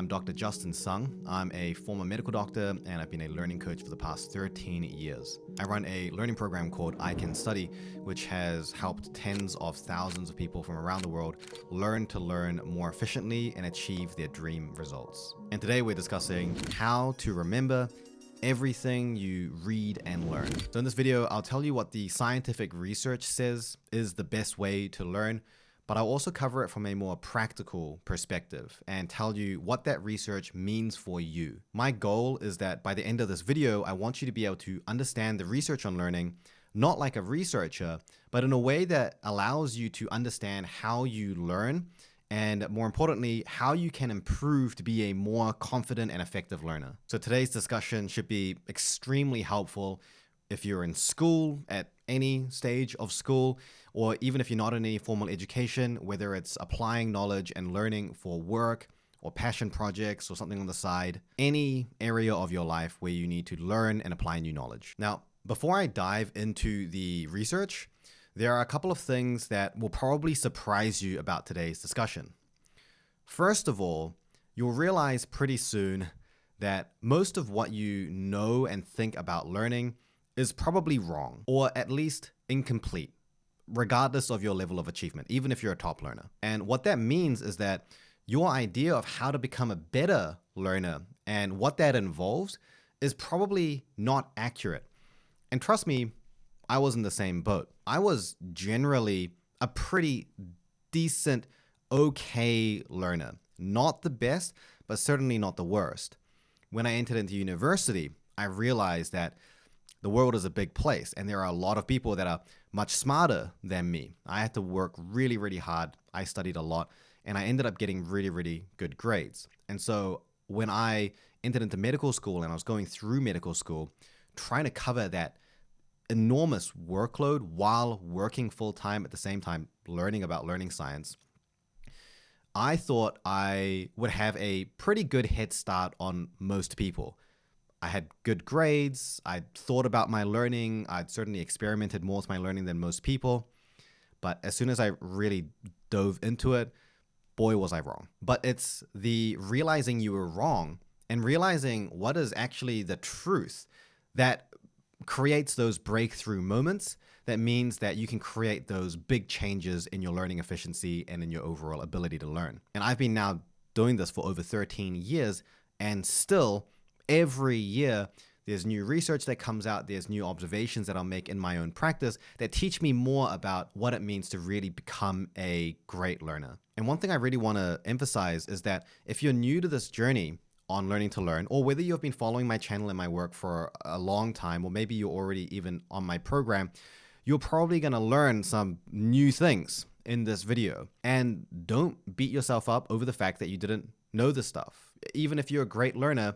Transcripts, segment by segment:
I'm Dr. Justin Sung. I'm a former medical doctor and I've been a learning coach for the past 13 years. I run a learning program called I Can Study, which has helped tens of thousands of people from around the world learn to learn more efficiently and achieve their dream results. And today we're discussing how to remember everything you read and learn. So in this video, I'll tell you what the scientific research says is the best way to learn, but I'll also cover it from a more practical perspective and tell you what that research means for you. My goal is that by the end of this video, I want you to be able to understand the research on learning, not like a researcher, but in a way that allows you to understand how you learn and, more importantly, how you can improve to be a more confident and effective learner. So today's discussion should be extremely helpful if you're in school, at any stage of school, or even if you're not in any formal education, whether it's applying knowledge and learning for work or passion projects or something on the side, any area of your life where you need to learn and apply new knowledge. Now, before I dive into the research, there are a couple of things that will probably surprise you about today's discussion. First of all, you'll realize pretty soon that most of what you know and think about learning is probably wrong, or at least incomplete, regardless of your level of achievement, even if you're a top learner. And what that means is that your idea of how to become a better learner and what that involves is probably not accurate. And trust me, I was in the same boat. I was generally a pretty decent, okay learner. Not the best, but certainly not the worst. When I entered into university, I realized that the world is a big place and there are a lot of people that are much smarter than me. I had to work really, really hard. I studied a lot and I ended up getting really, really good grades. And so when I entered into medical school and I was going through medical school, trying to cover that enormous workload while working full time at the same time, learning about learning science, I thought I would have a pretty good head start on most people. I had good grades, I'd thought about my learning, I'd certainly experimented more with my learning than most people, but as soon as I really dove into it, boy was I wrong. But it's the realizing you were wrong and realizing what is actually the truth that creates those breakthrough moments that means that you can create those big changes in your learning efficiency and in your overall ability to learn. And I've been now doing this for over 13 years and still every year, there's new research that comes out, there's new observations that I'll make in my own practice that teach me more about what it means to really become a great learner. And one thing I really want to emphasize is that if you're new to this journey on learning to learn, or whether you've been following my channel and my work for a long time, or maybe you're already even on my program, you're probably going to learn some new things in this video. And don't beat yourself up over the fact that you didn't know this stuff. Even if you're a great learner,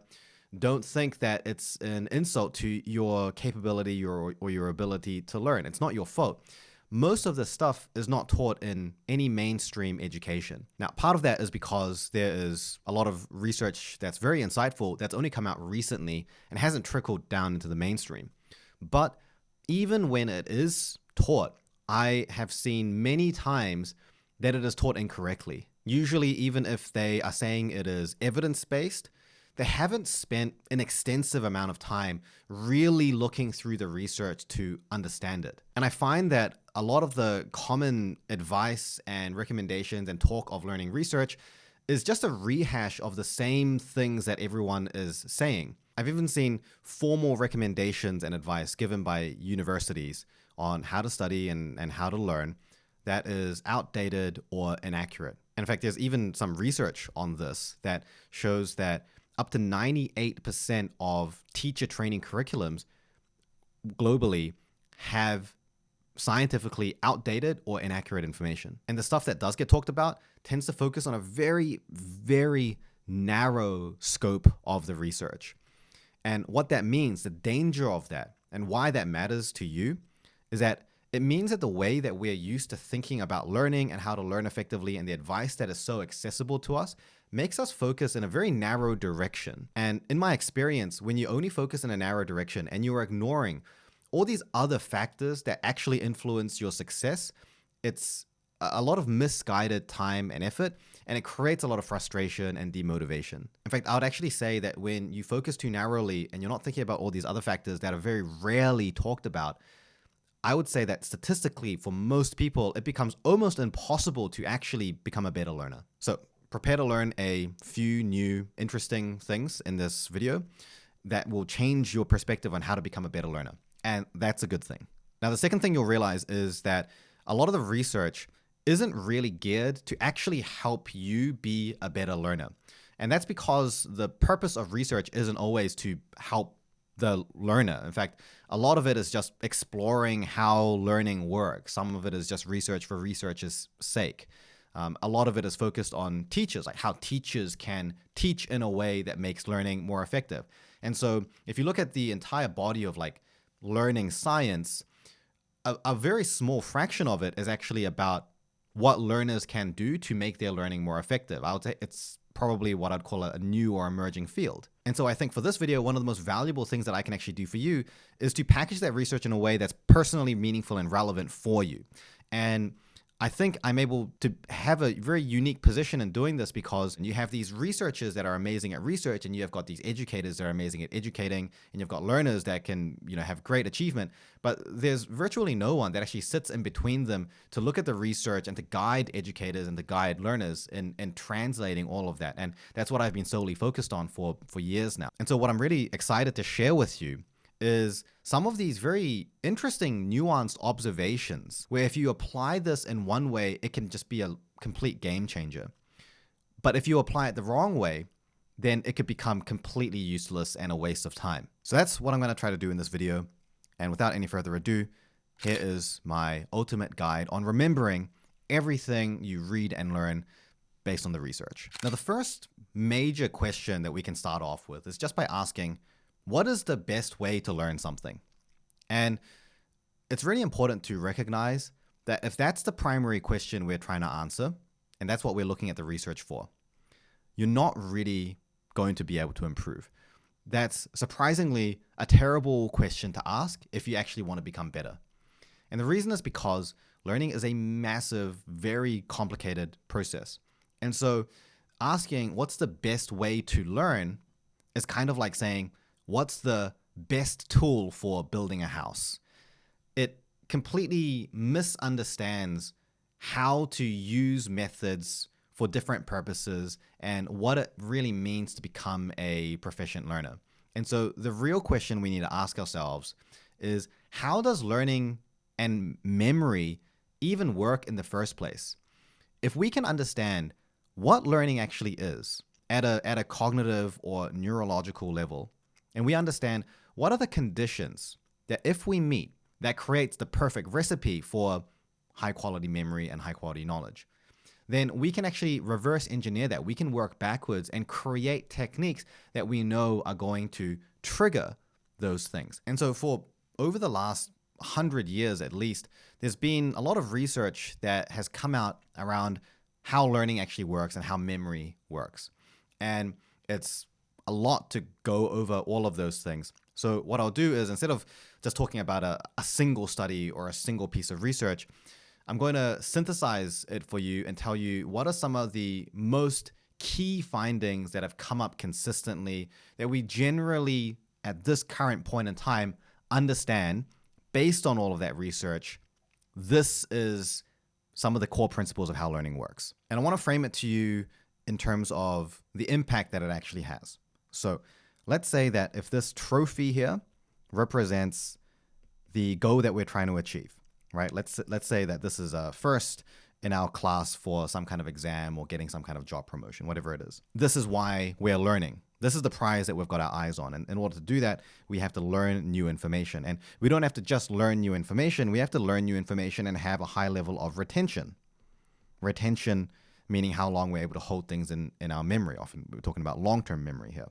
don't think that it's an insult to your capability or your ability to learn. It's not your fault. Most of this stuff is not taught in any mainstream education. Now, part of that is because there is a lot of research that's very insightful that's only come out recently and hasn't trickled down into the mainstream. But even when it is taught, I have seen many times that it is taught incorrectly. Usually, even if they are saying it is evidence-based, they haven't spent an extensive amount of time really looking through the research to understand it. And I find that a lot of the common advice and recommendations and talk of learning research is just a rehash of the same things that everyone is saying. I've even seen formal recommendations and advice given by universities on how to study and how to learn that is outdated or inaccurate. And in fact, there's even some research on this that shows that up to 98% of teacher training curriculums globally have scientifically outdated or inaccurate information. And the stuff that does get talked about tends to focus on a very, very narrow scope of the research. And what that means, the danger of that, and why that matters to you, is that it means that the way that we're used to thinking about learning and how to learn effectively and the advice that is so accessible to us makes us focus in a very narrow direction. And in my experience, when you only focus in a narrow direction and you are ignoring all these other factors that actually influence your success, it's a lot of misguided time and effort and it creates a lot of frustration and demotivation. In fact, I would actually say that when you focus too narrowly and you're not thinking about all these other factors that are very rarely talked about, I would say that statistically, for most people, it becomes almost impossible to actually become a better learner. So prepare to learn a few new interesting things in this video that will change your perspective on how to become a better learner. And that's a good thing. Now, the second thing you'll realize is that a lot of the research isn't really geared to actually help you be a better learner. And that's because the purpose of research isn't always to help the learner. In fact, a lot of it is just exploring how learning works. Some of it is just research for research's sake. A lot of it is focused on teachers, like how teachers can teach in a way that makes learning more effective. And so if you look at the entire body of like learning science, a very small fraction of it is actually about what learners can do to make their learning more effective. I would say it's probably what I'd call a new or emerging field. And so I think for this video, one of the most valuable things that I can actually do for you is to package that research in a way that's personally meaningful and relevant for you. And I think I'm able to have a very unique position in doing this because you have these researchers that are amazing at research, and you have got these educators that are amazing at educating, and you've got learners that can, have great achievement. But there's virtually no one that actually sits in between them to look at the research and to guide educators and to guide learners in translating all of that. And that's what I've been solely focused on for years now. And so what I'm really excited to share with you is some of these very interesting, nuanced observations where if you apply this in one way, it can just be a complete game changer. But if you apply it the wrong way, then it could become completely useless and a waste of time. So that's what I'm going to try to do in this video. And without any further ado, here is my ultimate guide on remembering everything you read and learn based on the research. Now, the first major question that we can start off with is just by asking, what is the best way to learn something? And it's really important to recognize that if that's the primary question we're trying to answer, and that's what we're looking at the research for, you're not really going to be able to improve. That's surprisingly a terrible question to ask if you actually want to become better. And the reason is because learning is a massive, very complicated process. And so asking what's the best way to learn is kind of like saying, what's the best tool for building a house? It completely misunderstands how to use methods for different purposes and what it really means to become a proficient learner. And so the real question we need to ask ourselves is, how does learning and memory even work in the first place? If we can understand what learning actually is at a cognitive or neurological level, and we understand what are the conditions that if we meet, that creates the perfect recipe for high quality memory and high quality knowledge, then we can actually reverse engineer that. We can work backwards and create techniques that we know are going to trigger those things. And so for over the last 100 years at least, there's been a lot of research that has come out around how learning actually works and how memory works. And it's a lot to go over all of those things. So what I'll do is, instead of just talking about a single study or a single piece of research, I'm going to synthesize it for you and tell you what are some of the most key findings that have come up consistently that we generally, at this current point in time, understand based on all of that research. This is some of the core principles of how learning works. And I want to frame it to you in terms of the impact that it actually has. So let's say that if this trophy here represents the goal that we're trying to achieve, right? Let's say that this is a first in our class for some kind of exam or getting some kind of job promotion, whatever it is. This is why we're learning. This is the prize that we've got our eyes on. And in order to do that, we have to learn new information. And we don't have to just learn new information. We have to learn new information and have a high level of retention. Retention meaning how long we're able to hold things in our memory. Often we're talking about long-term memory here.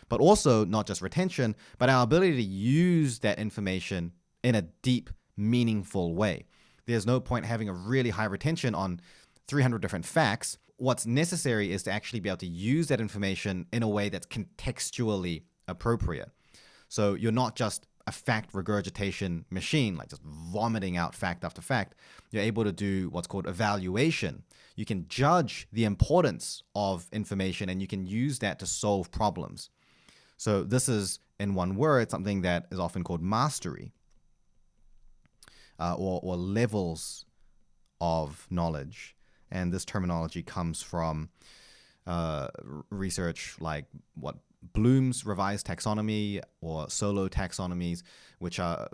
But also not just retention, but our ability to use that information in a deep, meaningful way. There's no point having a really high retention on 300 different facts. What's necessary is to actually be able to use that information in a way that's contextually appropriate. So you're not just a fact regurgitation machine, like just vomiting out fact after fact. You're able to do what's called evaluation. You can judge the importance of information, and you can use that to solve problems. So this is, in one word, something that is often called mastery, or levels of knowledge. And this terminology comes from research like what Bloom's revised taxonomy or solo taxonomies, which are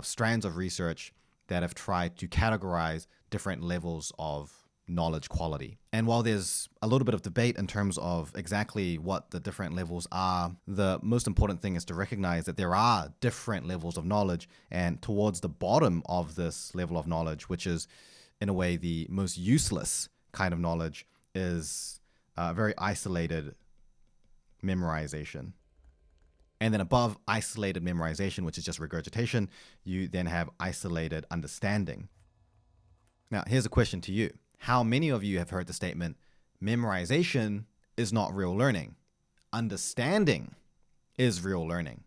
strands of research that have tried to categorize different levels of knowledge quality. And while there's a little bit of debate in terms of exactly what the different levels are, the most important thing is to recognize that there are different levels of knowledge, and towards the bottom of this level of knowledge, which is in a way the most useless kind of knowledge, is very isolated memorization. And then above isolated memorization, which is just regurgitation, you then have isolated understanding. Now, here's a question to you. How many of you have heard the statement, memorization is not real learning? Understanding is real learning.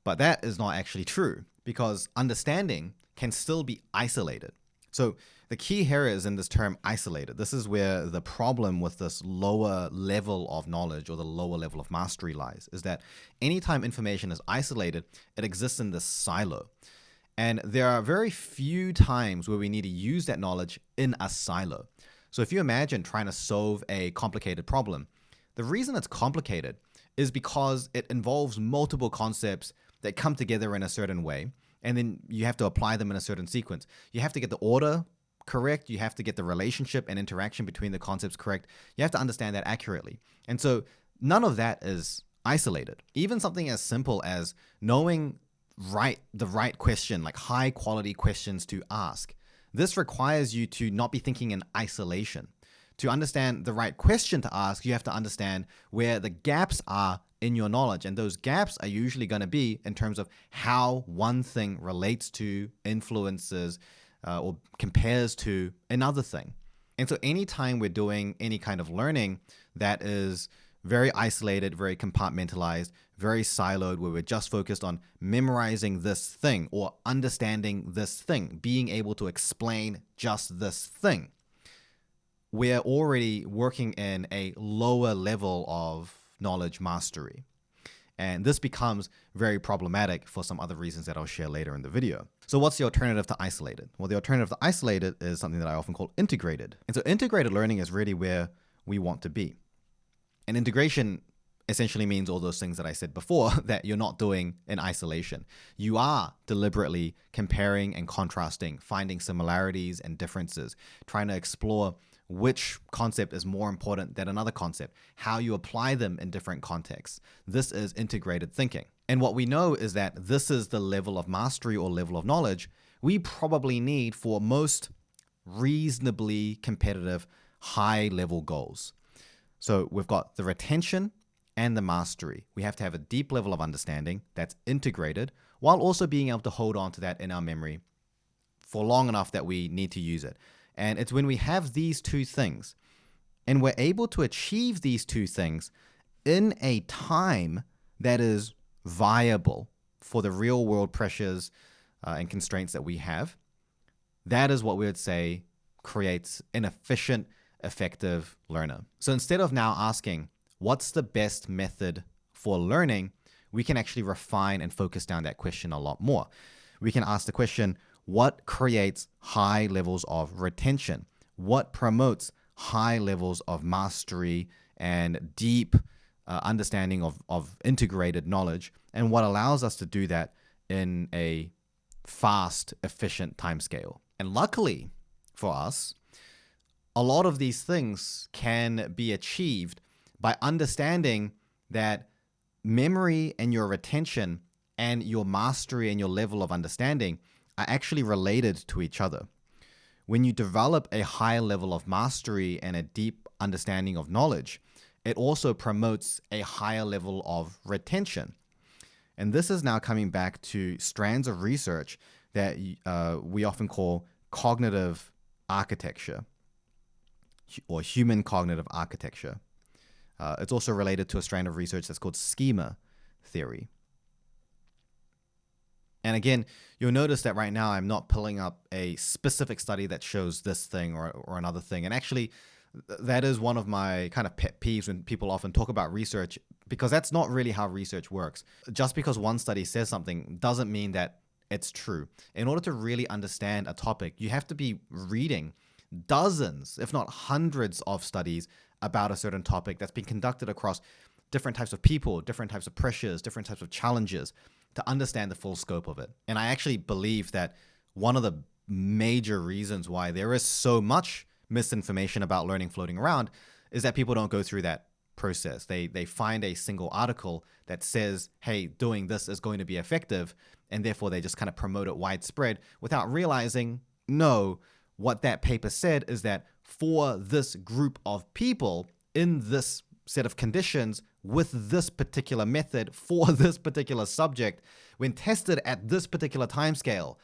But that is not actually true, because understanding can still be isolated. So the key here is in this term isolated. This is where the problem with this lower level of knowledge or the lower level of mastery lies, is that anytime information is isolated, it exists in this silo. And there are very few times where we need to use that knowledge in a silo. So if you imagine trying to solve a complicated problem, the reason it's complicated is because it involves multiple concepts that come together in a certain way, and then you have to apply them in a certain sequence. You have to get the order correct. You have to get the relationship and interaction between the concepts correct. You have to understand that accurately. And so none of that is isolated. Even something as simple as knowing the right question, like high quality questions to ask. This requires you to not be thinking in isolation. To understand the right question to ask, you have to understand where the gaps are in your knowledge. And those gaps are usually going to be in terms of how one thing relates to, influences, or compares to another thing. And so anytime we're doing any kind of learning that is very isolated, very compartmentalized, very siloed, where we're just focused on memorizing this thing or understanding this thing, being able to explain just this thing, we're already working in a lower level of knowledge mastery. And this becomes very problematic for some other reasons that I'll share later in the video. So what's the alternative to isolated? Well, the alternative to isolated is something that I often call integrated. And so integrated learning is really where we want to be. And integration essentially means all those things that I said before that you're not doing in isolation. You are deliberately comparing and contrasting, finding similarities and differences, trying to explore which concept is more important than another concept, how you apply them in different contexts. This is integrated thinking. And what we know is that this is the level of mastery or level of knowledge we probably need for most reasonably competitive high-level goals. So we've got the retention and the mastery. We have to have a deep level of understanding that's integrated while also being able to hold on to that in our memory for long enough that we need to use it. And it's when we have these two things and we're able to achieve these two things in a time that is viable for the real world pressures and constraints that we have, that is what we would say creates an efficient, effective learner. So instead of now asking, what's the best method for learning, we can actually refine and focus down that question a lot more. We can ask the question, what creates high levels of retention? What promotes high levels of mastery and deep understanding of integrated knowledge? And what allows us to do that in a fast, efficient timescale? And luckily for us, a lot of these things can be achieved by understanding that memory and your retention and your mastery and your level of understanding are actually related to each other. When you develop a high level of mastery and a deep understanding of knowledge, it also promotes a higher level of retention. And this is now coming back to strands of research that we often call cognitive architecture or human cognitive architecture. It's also related to a strand of research that's called schema theory. And again, you'll notice that right now I'm not pulling up a specific study that shows this thing or another thing. And actually, that is one of my kind of pet peeves when people often talk about research, because that's not really how research works. Just because one study says something doesn't mean that it's true. In order to really understand a topic, you have to be reading dozens, if not hundreds of studies about a certain topic that's been conducted across different types of people, different types of pressures, different types of challenges to understand the full scope of it. And I actually believe that one of the major reasons why there is so much misinformation about learning floating around is that people don't go through that process. They find a single article that says, hey, doing this is going to be effective, and therefore they just kind of promote it widespread without realizing, no, what that paper said is that for this group of people in this set of conditions with this particular method for this particular subject, when tested at this particular timescale,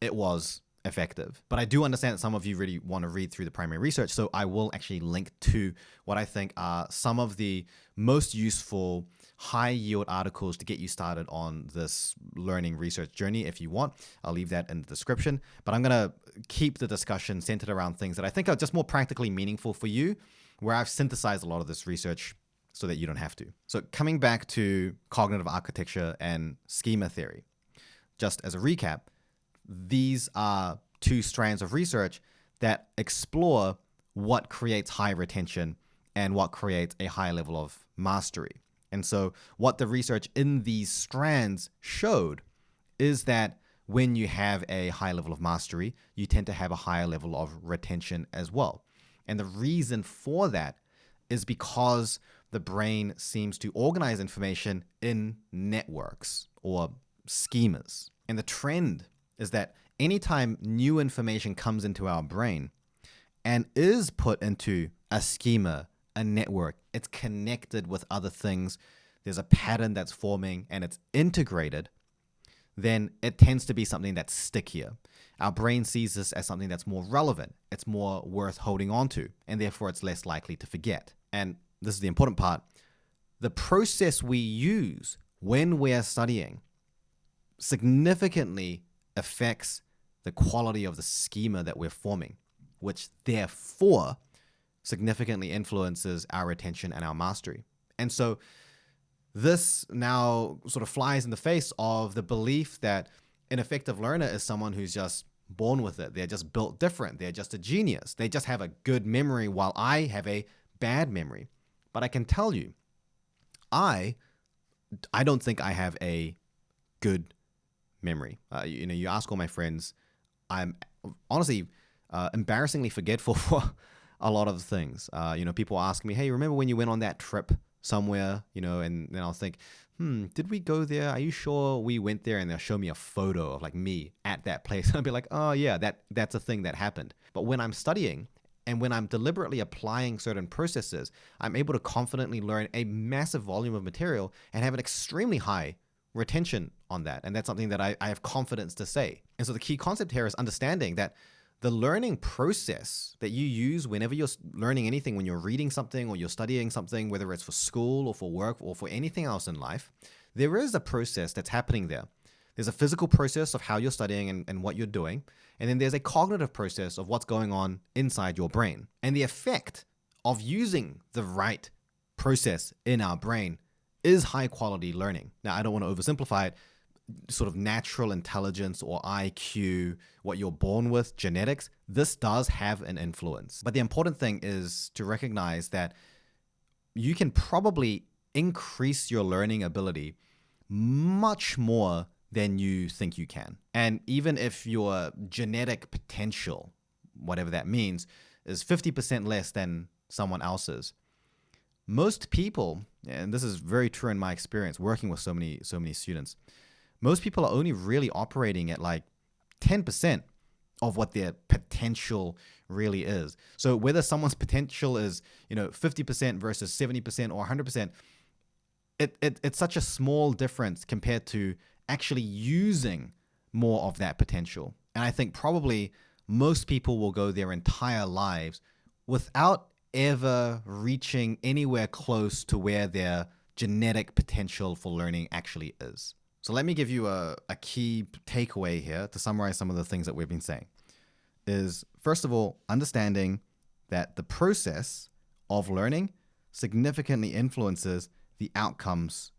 it was effective. But I do understand that some of you really want to read through the primary research, so I will actually link to what I think are some of the most useful high yield articles to get you started on this learning research journey if you want. I'll leave that in the description, but I'm going to keep the discussion centered around things that I think are just more practically meaningful for you, where I've synthesized a lot of this research so that you don't have to. So coming back to cognitive architecture and schema theory, just as a recap, these are two strands of research that explore what creates high retention and what creates a high level of mastery. And so what the research in these strands showed is that when you have a high level of mastery, you tend to have a higher level of retention as well. And the reason for that is because the brain seems to organize information in networks or schemas. And the trend is that anytime new information comes into our brain and is put into a schema, a network, it's connected with other things, there's a pattern that's forming and it's integrated, then it tends to be something that's stickier. Our brain sees this as something that's more relevant, it's more worth holding on to, and therefore it's less likely to forget. And this is the important part. The process we use when we're studying significantly affects the quality of the schema that we're forming, which therefore significantly influences our retention and our mastery. And so this now sort of flies in the face of the belief that an effective learner is someone who's just born with it. They're just built different. They're just a genius. They just have a good memory while I have a bad memory. But I can tell you, I don't think I have a good memory. You ask all my friends, I'm honestly embarrassingly forgetful for a lot of things. People ask me, hey, remember when you went on that trip somewhere, and then I'll think, did we go there? Are you sure we went there? And they'll show me a photo of like me at that place. And I'll be like, oh yeah, that's a thing that happened. But when I'm studying and when I'm deliberately applying certain processes, I'm able to confidently learn a massive volume of material and have an extremely high retention on that. And that's something that I have confidence to say. And so the key concept here is understanding that the learning process that you use whenever you're learning anything, when you're reading something or you're studying something, whether it's for school or for work or for anything else in life, there is a process that's happening there. There's a physical process of how you're studying and what you're doing. And then there's a cognitive process of what's going on inside your brain. And the effect of using the right process in our brain is high quality learning. Now, I don't want to oversimplify it. Sort of natural intelligence or IQ, what you're born with, genetics, this does have an influence. But the important thing is to recognize that you can probably increase your learning ability much more than you think you can. And even if your genetic potential, whatever that means, is 50% less than someone else's, most people, and this is very true in my experience working with so many students, most people are only really operating at like 10% of what their potential really is. So whether someone's potential is, 50% versus 70% or 100%, it's such a small difference compared to actually using more of that potential. And I think probably most people will go their entire lives without ever reaching anywhere close to where their genetic potential for learning actually is. So let me give you a key takeaway here to summarize some of the things that we've been saying. Is first of all, understanding that the process of learning significantly influences the outcomes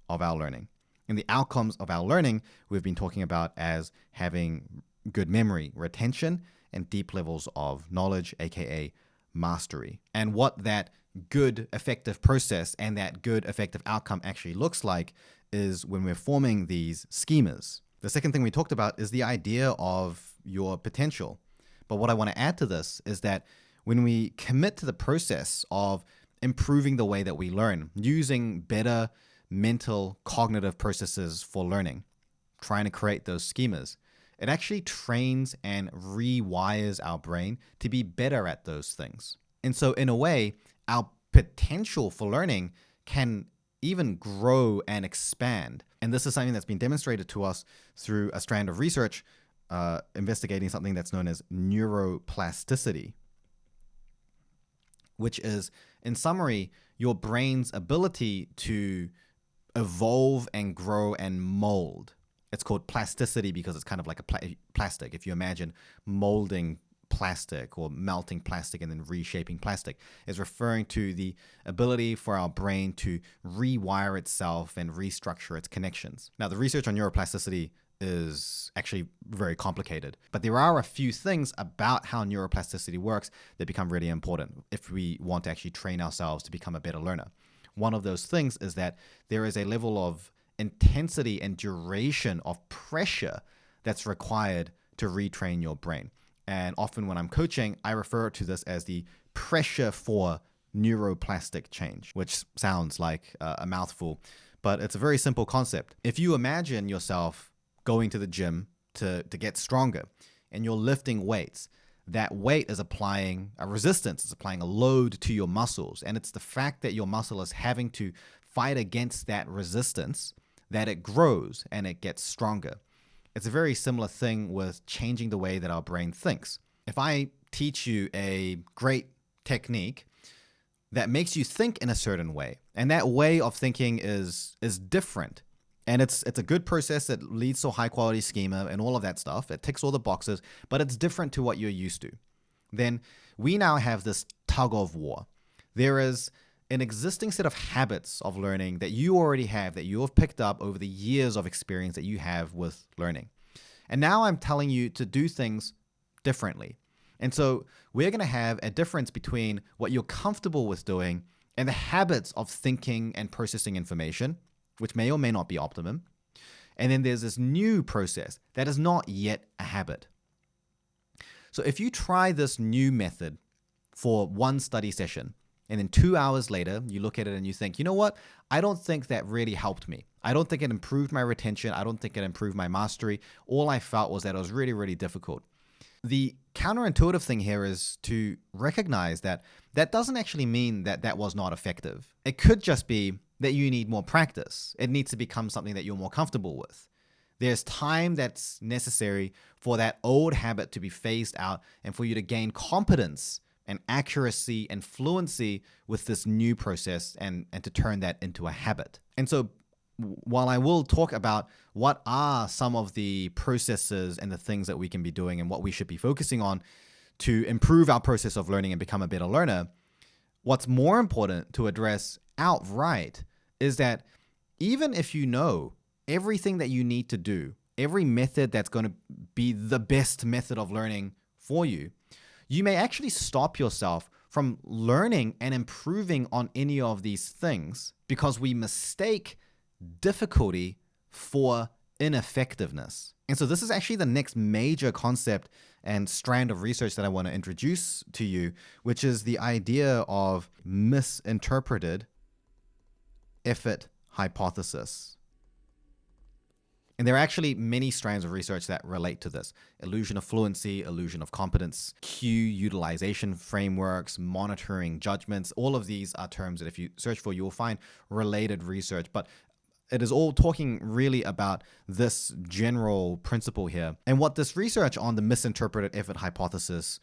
of our learning. And the outcomes of our learning we've been talking about as having good memory, retention, and deep levels of knowledge, aka mastery. And what that good effective process and that good effective outcome actually looks like is when we're forming these schemas. The second thing we talked about is the idea of your potential. But what I want to add to this is that when we commit to the process of improving the way that we learn, using better mental cognitive processes for learning, trying to create those schemas, it actually trains and rewires our brain to be better at those things. And so in a way, our potential for learning can even grow and expand. And this is something that's been demonstrated to us through a strand of research investigating something that's known as neuroplasticity, which is, in summary, your brain's ability to evolve and grow and mold. It's called plasticity because it's kind of like a plastic. If you imagine molding plastic or melting plastic and then reshaping plastic, is referring to the ability for our brain to rewire itself and restructure its connections. Now, the research on neuroplasticity is actually very complicated, but there are a few things about how neuroplasticity works that become really important if we want to actually train ourselves to become a better learner. One of those things is that there is a level of intensity and duration of pressure that's required to retrain your brain. And often when I'm coaching, I refer to this as the pressure for neuroplastic change, which sounds like a mouthful, but it's a very simple concept. If you imagine yourself going to the gym to get stronger and you're lifting weights, that weight is applying a resistance, it's applying a load to your muscles. And it's the fact that your muscle is having to fight against that resistance that it grows and it gets stronger. It's a very similar thing with changing the way that our brain thinks. If I teach you a great technique that makes you think in a certain way, and that way of thinking is different, and it's a good process that leads to a high quality schema and all of that stuff, it ticks all the boxes, but it's different to what you're used to, then we now have this tug of war. There is an existing set of habits of learning that you already have, that you have picked up over the years of experience that you have with learning. And now I'm telling you to do things differently. And so we're going to have a difference between what you're comfortable with doing and the habits of thinking and processing information, which may or may not be optimum. And then there's this new process that is not yet a habit. So if you try this new method for one study session, and then 2 hours later, you look at it and you think, you know what? I don't think that really helped me. I don't think it improved my retention. I don't think it improved my mastery. All I felt was that it was really, really difficult. The counterintuitive thing here is to recognize that that doesn't actually mean that that was not effective. It could just be that you need more practice. It needs to become something that you're more comfortable with. There's time that's necessary for that old habit to be phased out and for you to gain competence and accuracy and fluency with this new process and to turn that into a habit. And so while I will talk about what are some of the processes and the things that we can be doing and what we should be focusing on to improve our process of learning and become a better learner, what's more important to address outright is that even if you know everything that you need to do, every method that's going to be the best method of learning for you, you may actually stop yourself from learning and improving on any of these things because we mistake difficulty for ineffectiveness. And so this is actually the next major concept and strand of research that I want to introduce to you, which is the idea of misinterpreted effort hypothesis. And there are actually many strands of research that relate to this. Illusion of fluency, illusion of competence, cue utilization frameworks, monitoring judgments. All of these are terms that if you search for, you will find related research. But it is all talking really about this general principle here. And what this research on the misinterpreted effort hypothesis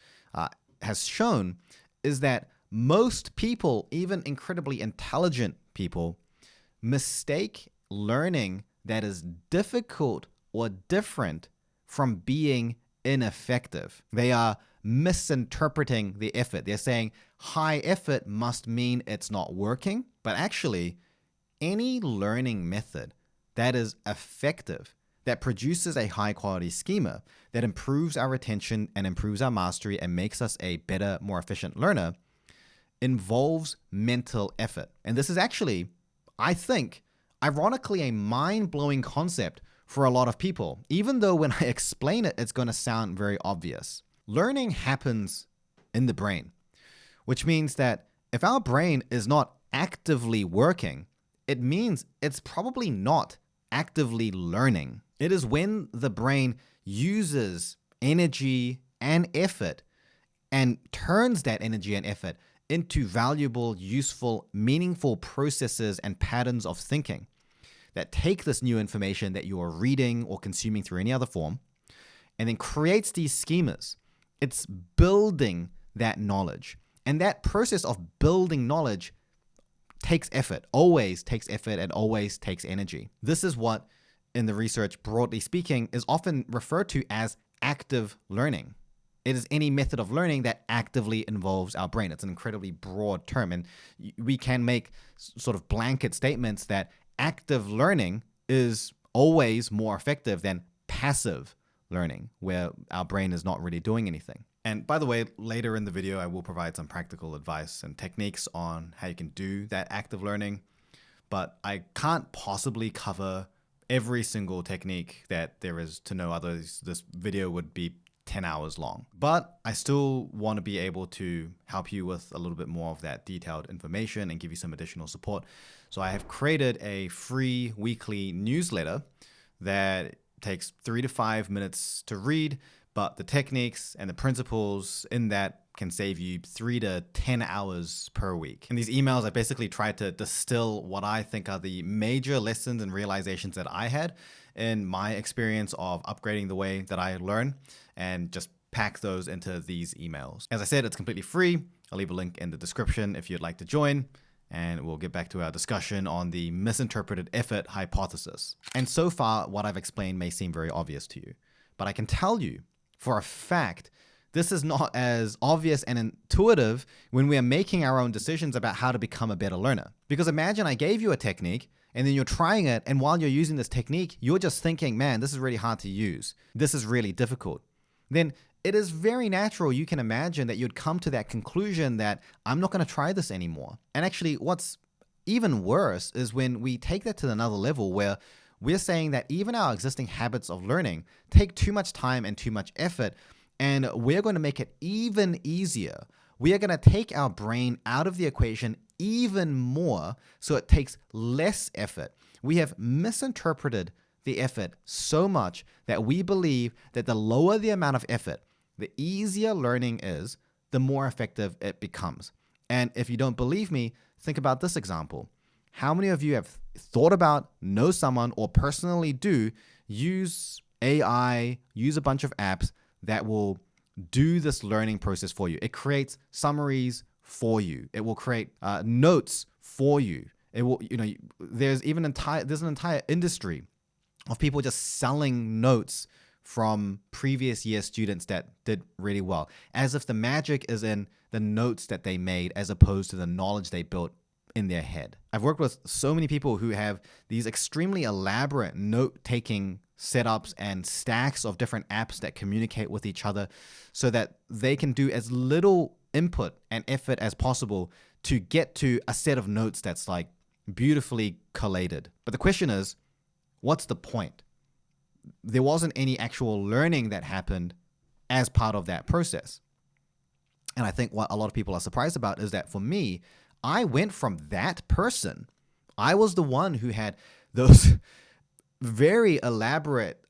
has shown is that most people, even incredibly intelligent people, mistake learning that is difficult or different from being ineffective. They are misinterpreting the effort. They're saying high effort must mean it's not working, but actually any learning method that is effective, that produces a high quality schema, that improves our retention and improves our mastery and makes us a better, more efficient learner, involves mental effort. And this is actually, I think, ironically, a mind-blowing concept for a lot of people, even though when I explain it, it's going to sound very obvious. Learning happens in the brain, which means that if our brain is not actively working, it means it's probably not actively learning. It is when the brain uses energy and effort and turns that energy and effort into valuable, useful, meaningful processes and patterns of thinking that take this new information that you are reading or consuming through any other form and then creates these schemas. It's building that knowledge. And that process of building knowledge takes effort, always takes effort and always takes energy. This is what, in the research, broadly speaking, is often referred to as active learning. It is any method of learning that actively involves our brain. It's an incredibly broad term, and we can make sort of blanket statements that active learning is always more effective than passive learning, where our brain is not really doing anything. And by the way, later in the video, I will provide some practical advice and techniques on how you can do that active learning, but I can't possibly cover every single technique that there is to know, otherwise this video would be 10 hours long. But I still want to be able to help you with a little bit more of that detailed information and give you some additional support. So I have created a free weekly newsletter that takes 3 to 5 minutes to read, but the techniques and the principles in that can save you 3 to 10 hours per week. In these emails, I basically tried to distill what I think are the major lessons and realizations that I had in my experience of upgrading the way that I learn, and just pack those into these emails. As I said, it's completely free. I'll leave a link in the description if you'd like to join, and we'll get back to our discussion on the misinterpreted effort hypothesis. And so far, what I've explained may seem very obvious to you, but I can tell you for a fact, this is not as obvious and intuitive when we are making our own decisions about how to become a better learner. Because imagine I gave you a technique and then you're trying it, and while you're using this technique, you're just thinking, man, this is really hard to use. This is really difficult. Then it is very natural, you can imagine, that you'd come to that conclusion that I'm not going to try this anymore. And actually, what's even worse is when we take that to another level where we're saying that even our existing habits of learning take too much time and too much effort, and we're going to make it even easier. We are going to take our brain out of the equation even more so it takes less effort. We have misinterpreted the effort so much that we believe that the lower the amount of effort, the easier learning is, the more effective it becomes. And if you don't believe me, think about this example. How many of you have thought about, know someone, or personally do use AI, use a bunch of apps that will do this learning process for you? It creates summaries for you. It will create notes for you. It will, there's an entire industry of people just selling notes from previous year students that did really well, as if the magic is in the notes that they made as opposed to the knowledge they built in their head. I've worked with so many people who have these extremely elaborate note-taking setups and stacks of different apps that communicate with each other so that they can do as little input and effort as possible to get to a set of notes that's like beautifully collated. But the question is, what's the point? There wasn't any actual learning that happened as part of that process. And I think what a lot of people are surprised about is that for me, I went from that person. I was the one who had those very elaborate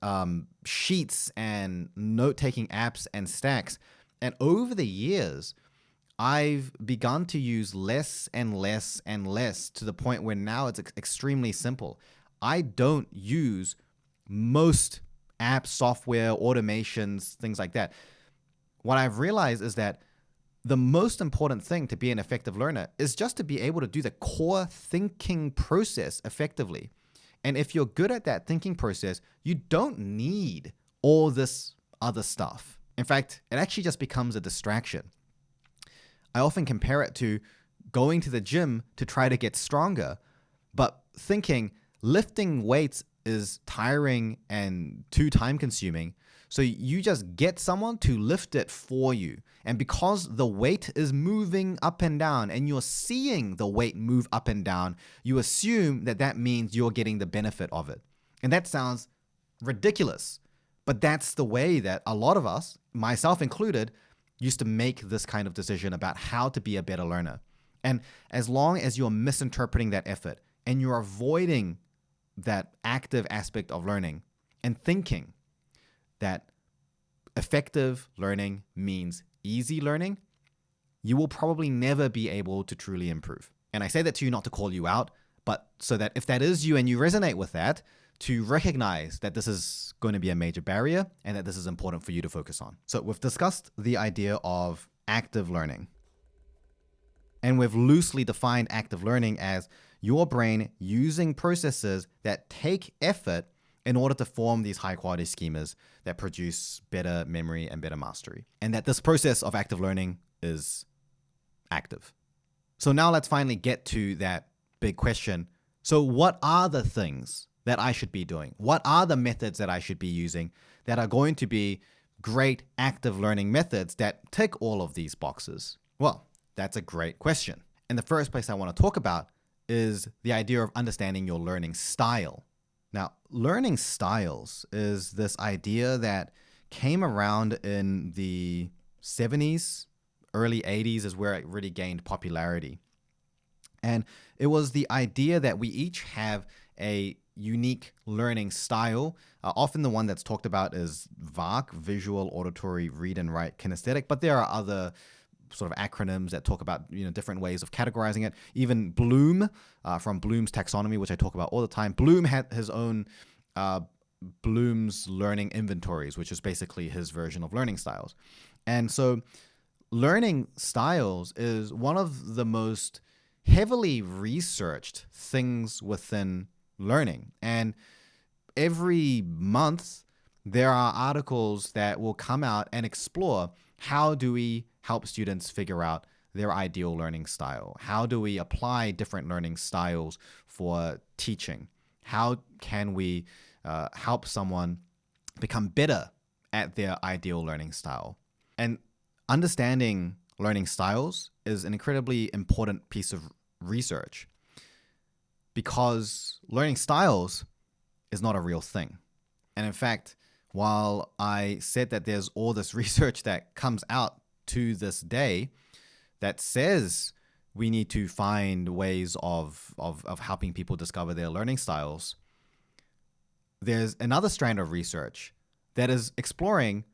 sheets and note-taking apps and stacks. And over the years, I've begun to use less and less and less to the point where now it's extremely simple. I don't use most apps, software, automations, things like that. What I've realized is that the most important thing to be an effective learner is just to be able to do the core thinking process effectively. And if you're good at that thinking process, you don't need all this other stuff. In fact, it actually just becomes a distraction. I often compare it to going to the gym to try to get stronger, but thinking lifting weights is tiring and too time consuming. So you just get someone to lift it for you. And because the weight is moving up and down and you're seeing the weight move up and down, you assume that that means you're getting the benefit of it. And that sounds ridiculous, but that's the way that a lot of us, myself included, used to make this kind of decision about how to be a better learner. And as long as you're misinterpreting that effort and you're avoiding that active aspect of learning and thinking that effective learning means easy learning, you will probably never be able to truly improve. And I say that to you not to call you out, but so that if that is you and you resonate with that, to recognize that this is going to be a major barrier and that this is important for you to focus on. So we've discussed the idea of active learning. And we've loosely defined active learning as your brain using processes that take effort in order to form these high quality schemas that produce better memory and better mastery. And that this process of active learning is active. So now let's finally get to that big question. So what are the things that I should be doing? What are the methods that I should be using that are going to be great active learning methods that tick all of these boxes? Well, that's a great question. And the first place I want to talk about is the idea of understanding your learning style. Now, learning styles is this idea that came around in the 70s, early 80s is where it really gained popularity. And it was the idea that we each have a unique learning style. Often the one that's talked about is VARK, visual, auditory, read and write, kinesthetic, but there are other sort of acronyms that talk about different ways of categorizing it. Even Bloom, from Bloom's taxonomy, which I talk about all the time, Bloom had his own Bloom's learning inventories, which is basically his version of learning styles. And so learning styles is one of the most heavily researched things within learning. And every month there are articles that will come out and explore how do we help students figure out their ideal learning style? How do we apply different learning styles for teaching? How can we help someone become better at their ideal learning style? And understanding learning styles is an incredibly important piece of research because learning styles is not a real thing. And in fact, while I said that there's all this research that comes out to this day that says we need to find ways of helping people discover their learning styles, there's another strand of research that is exploring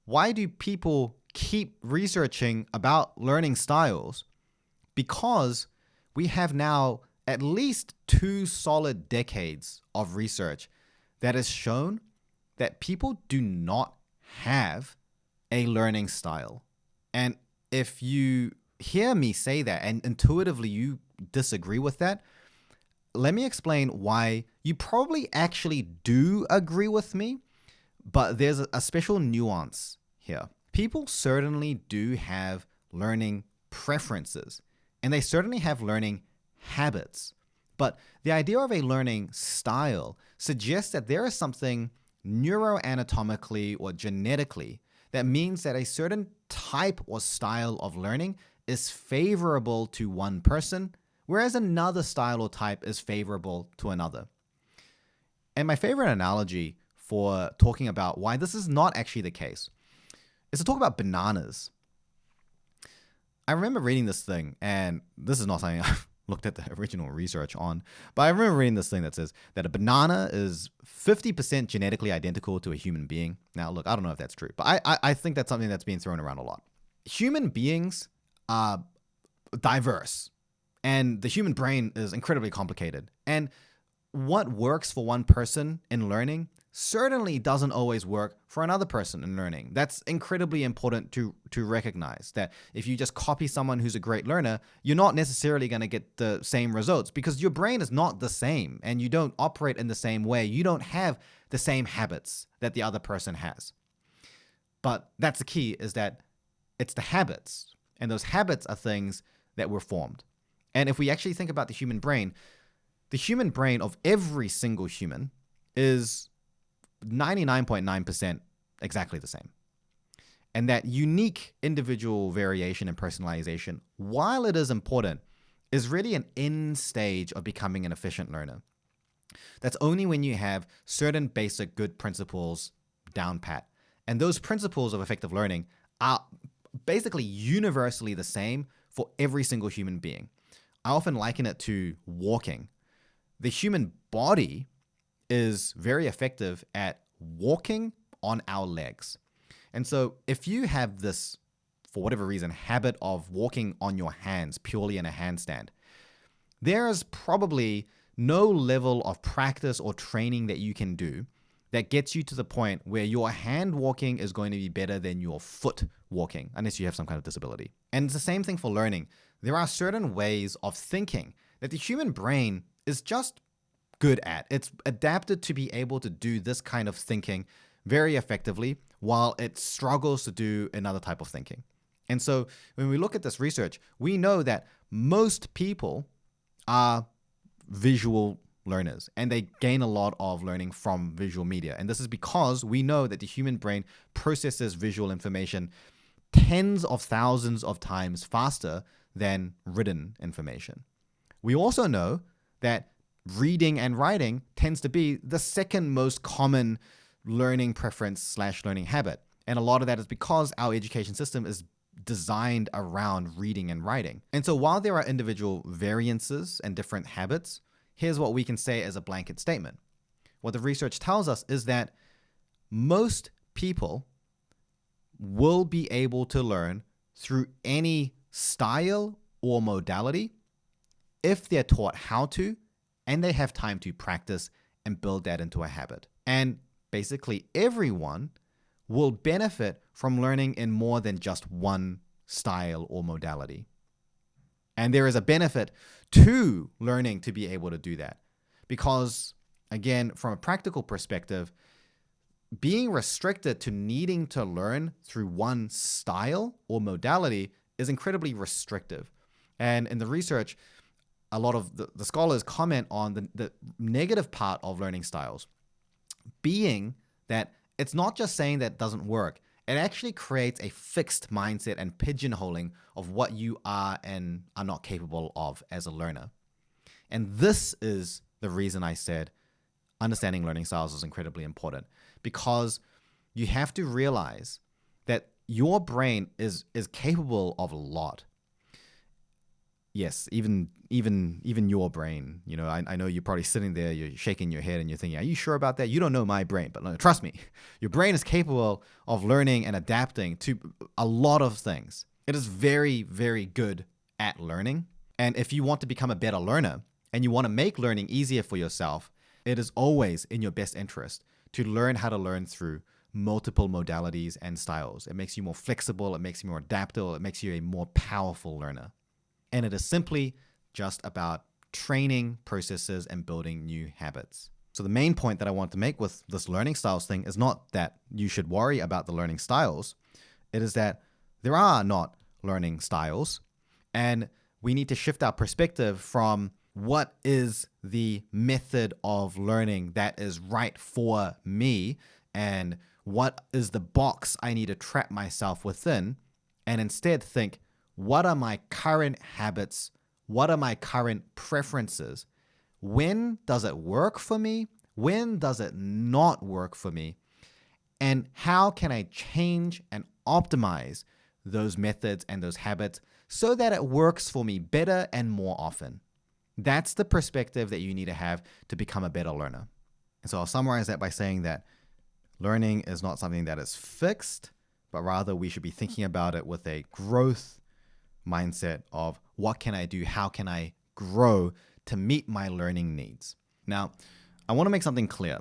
why do people keep researching about learning styles? Because we have now at least 2 solid decades of research that has shown that people do not have a learning style. And if you hear me say that and intuitively you disagree with that, let me explain why you probably actually do agree with me, but there's a special nuance here. People certainly do have learning preferences, and they certainly have learning habits. But the idea of a learning style suggests that there is something neuroanatomically or genetically that means that a certain type or style of learning is favorable to one person, whereas another style or type is favorable to another. And my favorite analogy for talking about why this is not actually the case is to talk about bananas. I remember reading this thing, and this is not something I've looked at the original research on, but I remember reading this thing that says that a banana is 50% genetically identical to a human being. Now, look, I don't know if that's true, but I think that's something that's being thrown around a lot. Human beings are diverse, and the human brain is incredibly complicated. And what works for one person in learning certainly doesn't always work for another person in learning. That's incredibly important to recognize, that if you just copy someone who's a great learner, you're not necessarily going to get the same results because your brain is not the same and you don't operate in the same way. You don't have the same habits that the other person has. But that's the key, is that it's the habits, and those habits are things that were formed. And if we actually think about the human brain of every single human is 99.9% exactly the same. And that unique individual variation and personalization, while it is important, is really an end stage of becoming an efficient learner. That's only when you have certain basic good principles down pat. And those principles of effective learning are basically universally the same for every single human being. I often liken it to walking. The human body is very effective at walking on our legs. And so if you have this, for whatever reason, habit of walking on your hands purely in a handstand, there is probably no level of practice or training that you can do that gets you to the point where your hand walking is going to be better than your foot walking, unless you have some kind of disability. And it's the same thing for learning. There are certain ways of thinking that the human brain is just good at. It's adapted to be able to do this kind of thinking very effectively while it struggles to do another type of thinking. And so when we look at this research, we know that most people are visual learners and they gain a lot of learning from visual media. And this is because we know that the human brain processes visual information tens of thousands of times faster than written information. We also know that reading and writing tends to be the second most common learning preference / learning habit. And a lot of that is because our education system is designed around reading and writing. And so while there are individual variances and different habits, here's what we can say as a blanket statement. What the research tells us is that most people will be able to learn through any style or modality if they're taught how to, and they have time to practice and build that into a habit. And basically everyone will benefit from learning in more than just one style or modality. And there is a benefit to learning to be able to do that. Because, again, from a practical perspective, being restricted to needing to learn through one style or modality is incredibly restrictive. And in the research, a lot of the scholars comment on the negative part of learning styles being that it's not just saying that doesn't work. It actually creates a fixed mindset and pigeonholing of what you are and are not capable of as a learner. And this is the reason I said understanding learning styles is incredibly important, because you have to realize that your brain is capable of a lot. Yes, even your brain. You know, I know you're probably sitting there, you're shaking your head and you're thinking, are you sure about that? You don't know my brain, but no, trust me, your brain is capable of learning and adapting to a lot of things. It is very, very good at learning. And if you want to become a better learner and you want to make learning easier for yourself, it is always in your best interest to learn how to learn through multiple modalities and styles. It makes you more flexible, it makes you more adaptable, it makes you a more powerful learner. And it is simply just about training processes and building new habits. So the main point that I want to make with this learning styles thing is not that you should worry about the learning styles. It is that there are not learning styles, and we need to shift our perspective from what is the method of learning that is right for me and what is the box I need to trap myself within, and instead think, what are my current habits? What are my current preferences? When does it work for me? When does it not work for me? And how can I change and optimize those methods and those habits so that it works for me better and more often? That's the perspective that you need to have to become a better learner. And so I'll summarize that by saying that learning is not something that is fixed, but rather we should be thinking about it with a growth mindset of what can I do? How can I grow to meet my learning needs? Now, I want to make something clear.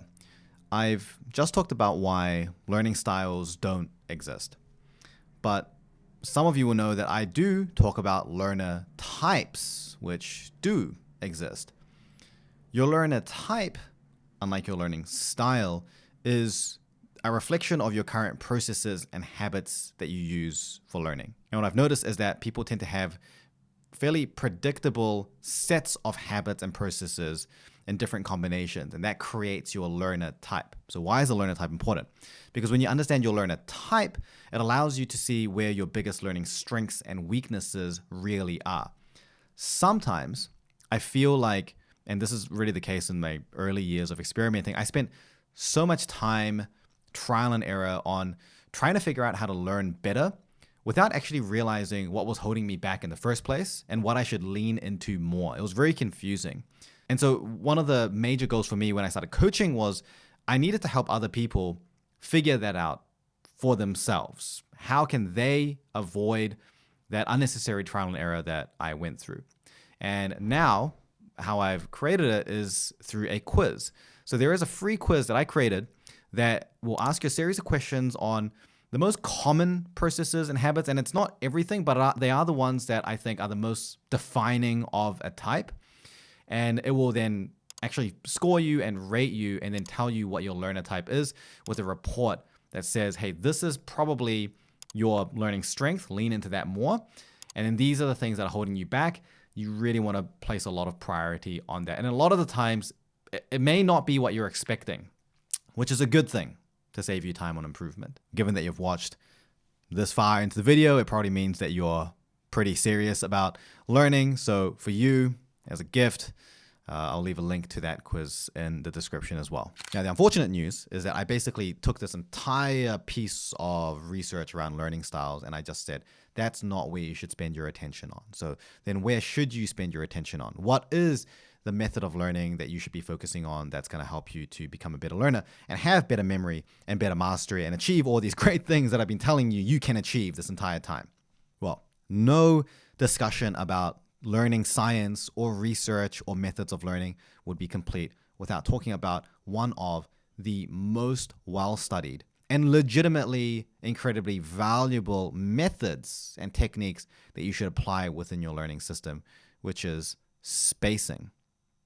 I've just talked about why learning styles don't exist. But some of you will know that I do talk about learner types, which do exist. Your learner type, unlike your learning style, is a reflection of your current processes and habits that you use for learning. And what I've noticed is that people tend to have fairly predictable sets of habits and processes in different combinations, and that creates your learner type. So why is a learner type important? Because when you understand your learner type, it allows you to see where your biggest learning strengths and weaknesses really are. Sometimes I feel like, and this is really the case in my early years of experimenting, I spent so much time, trial and error, on trying to figure out how to learn better without actually realizing what was holding me back in the first place and what I should lean into more. It was very confusing. And so one of the major goals for me when I started coaching was I needed to help other people figure that out for themselves. How can they avoid that unnecessary trial and error that I went through? And now how I've created it is through a quiz. So there is a free quiz that I created that will ask you a series of questions on the most common processes and habits. And it's not everything, but they are the ones that I think are the most defining of a type. And it will then actually score you and rate you and then tell you what your learner type is with a report that says, hey, this is probably your learning strength. Lean into that more. And then these are the things that are holding you back. You really want to place a lot of priority on that. And a lot of the times, it may not be what you're expecting, which is a good thing to save you time on improvement. Given that you've watched this far into the video, it probably means that you're pretty serious about learning. So for you, as a gift, I'll leave a link to that quiz in the description as well. Now, the unfortunate news is that I basically took this entire piece of research around learning styles and I just said, that's not where you should spend your attention on. So then where should you spend your attention on? What is the method of learning that you should be focusing on that's going to help you to become a better learner and have better memory and better mastery and achieve all these great things that I've been telling you you can achieve this entire time? Well, no discussion about learning science or research or methods of learning would be complete without talking about one of the most well-studied and legitimately incredibly valuable methods and techniques that you should apply within your learning system, which is spacing.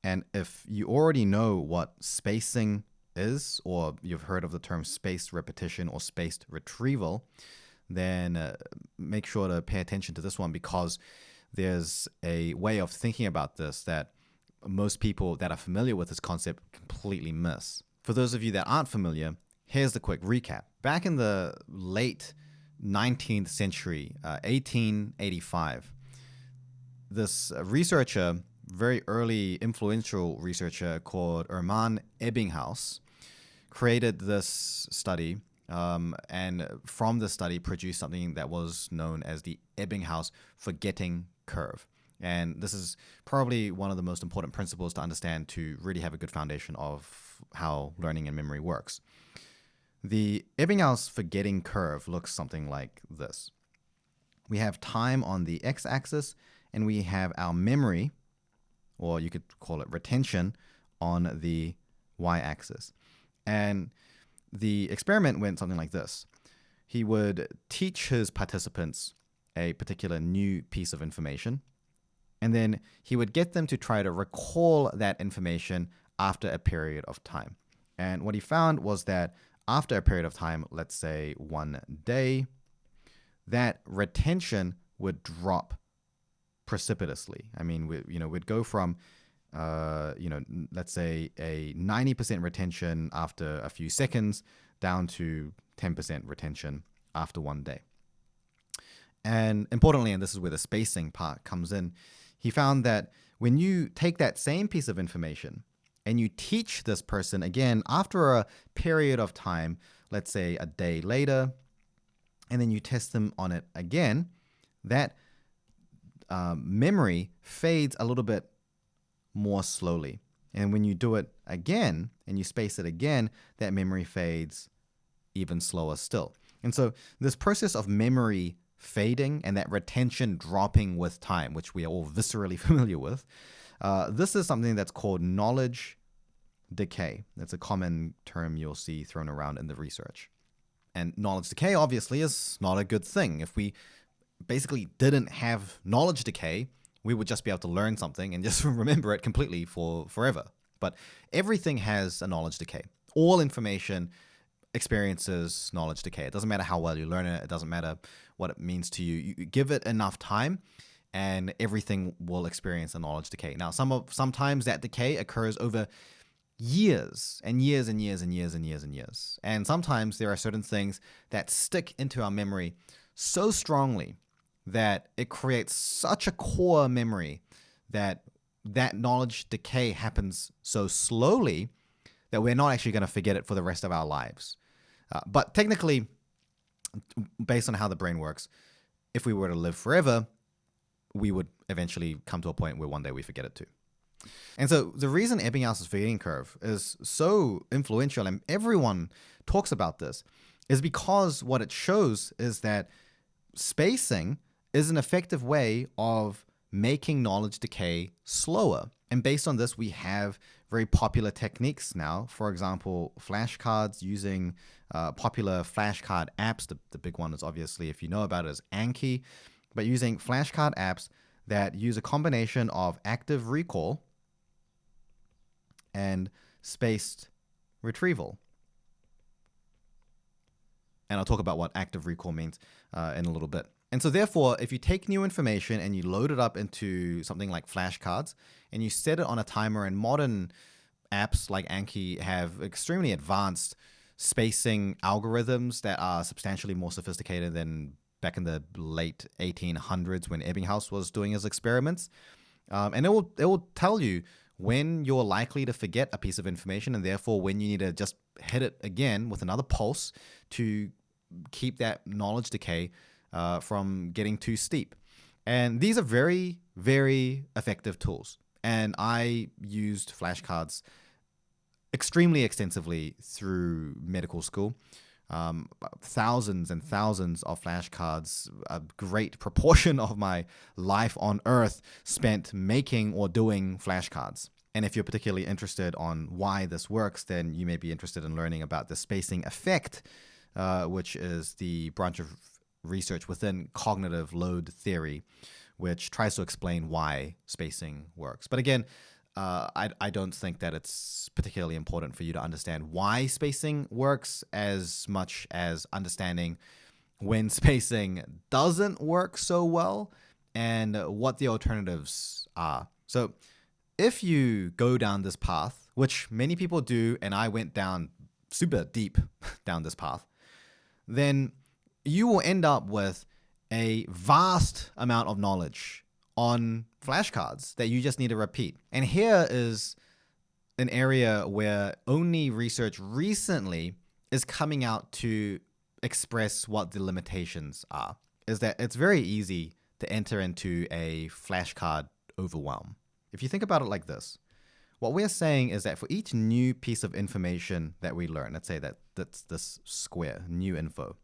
And if you already know what spacing is, or you've heard of the term spaced repetition or spaced retrieval, then make sure to pay attention to this one, because there's a way of thinking about this that most people that are familiar with this concept completely miss. For those of you that aren't familiar, here's the quick recap. Back in the late 19th century, 1885, this researcher, very early influential researcher called Hermann Ebbinghaus, created this study, and from the study produced something that was known as the Ebbinghaus forgetting curve. And this is probably one of the most important principles to understand to really have a good foundation of how learning and memory works. The Ebbinghaus forgetting curve looks something like this. We have time on the x-axis, and we have our memory, or you could call it retention, on the y-axis. And the experiment went something like this. He would teach his participants a particular new piece of information, and then he would get them to try to recall that information after a period of time. And what he found was that after a period of time, let's say 1 day, that retention would drop precipitously. I mean, we'd go from, let's say a 90% retention after a few seconds down to 10% retention after 1 day. And importantly, and this is where the spacing part comes in, he found that when you take that same piece of information and you teach this person again after a period of time, let's say a day later, and then you test them on it again, that memory fades a little bit more slowly. And when you do it again and you space it again, that memory fades even slower still. And so this process of memory fading and that retention dropping with time, which we are all viscerally familiar with, this is something that's called knowledge decay. That's a common term you'll see thrown around in the research. And knowledge decay obviously is not a good thing. If we basically didn't have knowledge decay, we would just be able to learn something and just remember it completely for forever. But everything has a knowledge decay. All information experiences knowledge decay. It doesn't matter how well you learn it. It doesn't matter what it means to you. You give it enough time and everything will experience a knowledge decay. Now, sometimes that decay occurs over years and years and years and years and years and years. And sometimes there are certain things that stick into our memory so strongly that it creates such a core memory that knowledge decay happens so slowly that we're not actually going to forget it for the rest of our lives. But technically, based on how the brain works, if we were to live forever, we would eventually come to a point where one day we forget it too. And so the reason Ebbinghaus's forgetting curve is so influential and everyone talks about this is because what it shows is that spacing is an effective way of making knowledge decay slower. And based on this, we have very popular techniques now. For example, flashcards using popular flashcard apps. The big one is obviously, if you know about it, is Anki. But using flashcard apps that use a combination of active recall and spaced retrieval. And I'll talk about what active recall means in a little bit. And so therefore, if you take new information and you load it up into something like flashcards and you set it on a timer, and modern apps like Anki have extremely advanced spacing algorithms that are substantially more sophisticated than back in the late 1800s when Ebbinghaus was doing his experiments. And it will tell you when you're likely to forget a piece of information, and therefore when you need to just hit it again with another pulse to keep that knowledge decay from getting too steep. And these are very, very effective tools. And I used flashcards extremely extensively through medical school. Thousands and thousands of flashcards, a great proportion of my life on Earth spent making or doing flashcards. And if you're particularly interested on why this works, then you may be interested in learning about the spacing effect, which is the branch of research within cognitive load theory, which tries to explain why spacing works. But again, I don't think that it's particularly important for you to understand why spacing works as much as understanding when spacing doesn't work so well and what the alternatives are. So if you go down this path, which many people do, and I went down super deep down this path, then you will end up with a vast amount of knowledge on flashcards that you just need to repeat. And here is an area where only research recently is coming out to express what the limitations are, is that it's very easy to enter into a flashcard overwhelm. If you think about it like this, what we're saying is that for each new piece of information that we learn, let's say that's this square, new info,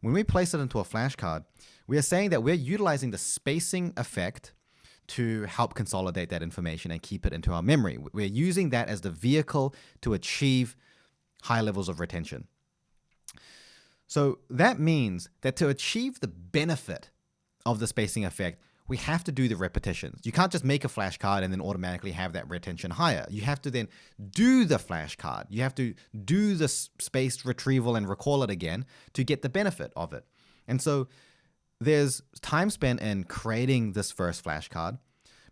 when we place it into a flashcard, we are saying that we're utilizing the spacing effect to help consolidate that information and keep it into our memory. We're using that as the vehicle to achieve high levels of retention. So that means that to achieve the benefit of the spacing effect, we have to do the repetitions. You can't just make a flashcard and then automatically have that retention higher. You have to then do the flashcard. You have to do the spaced retrieval and recall it again to get the benefit of it. And so there's time spent in creating this first flashcard,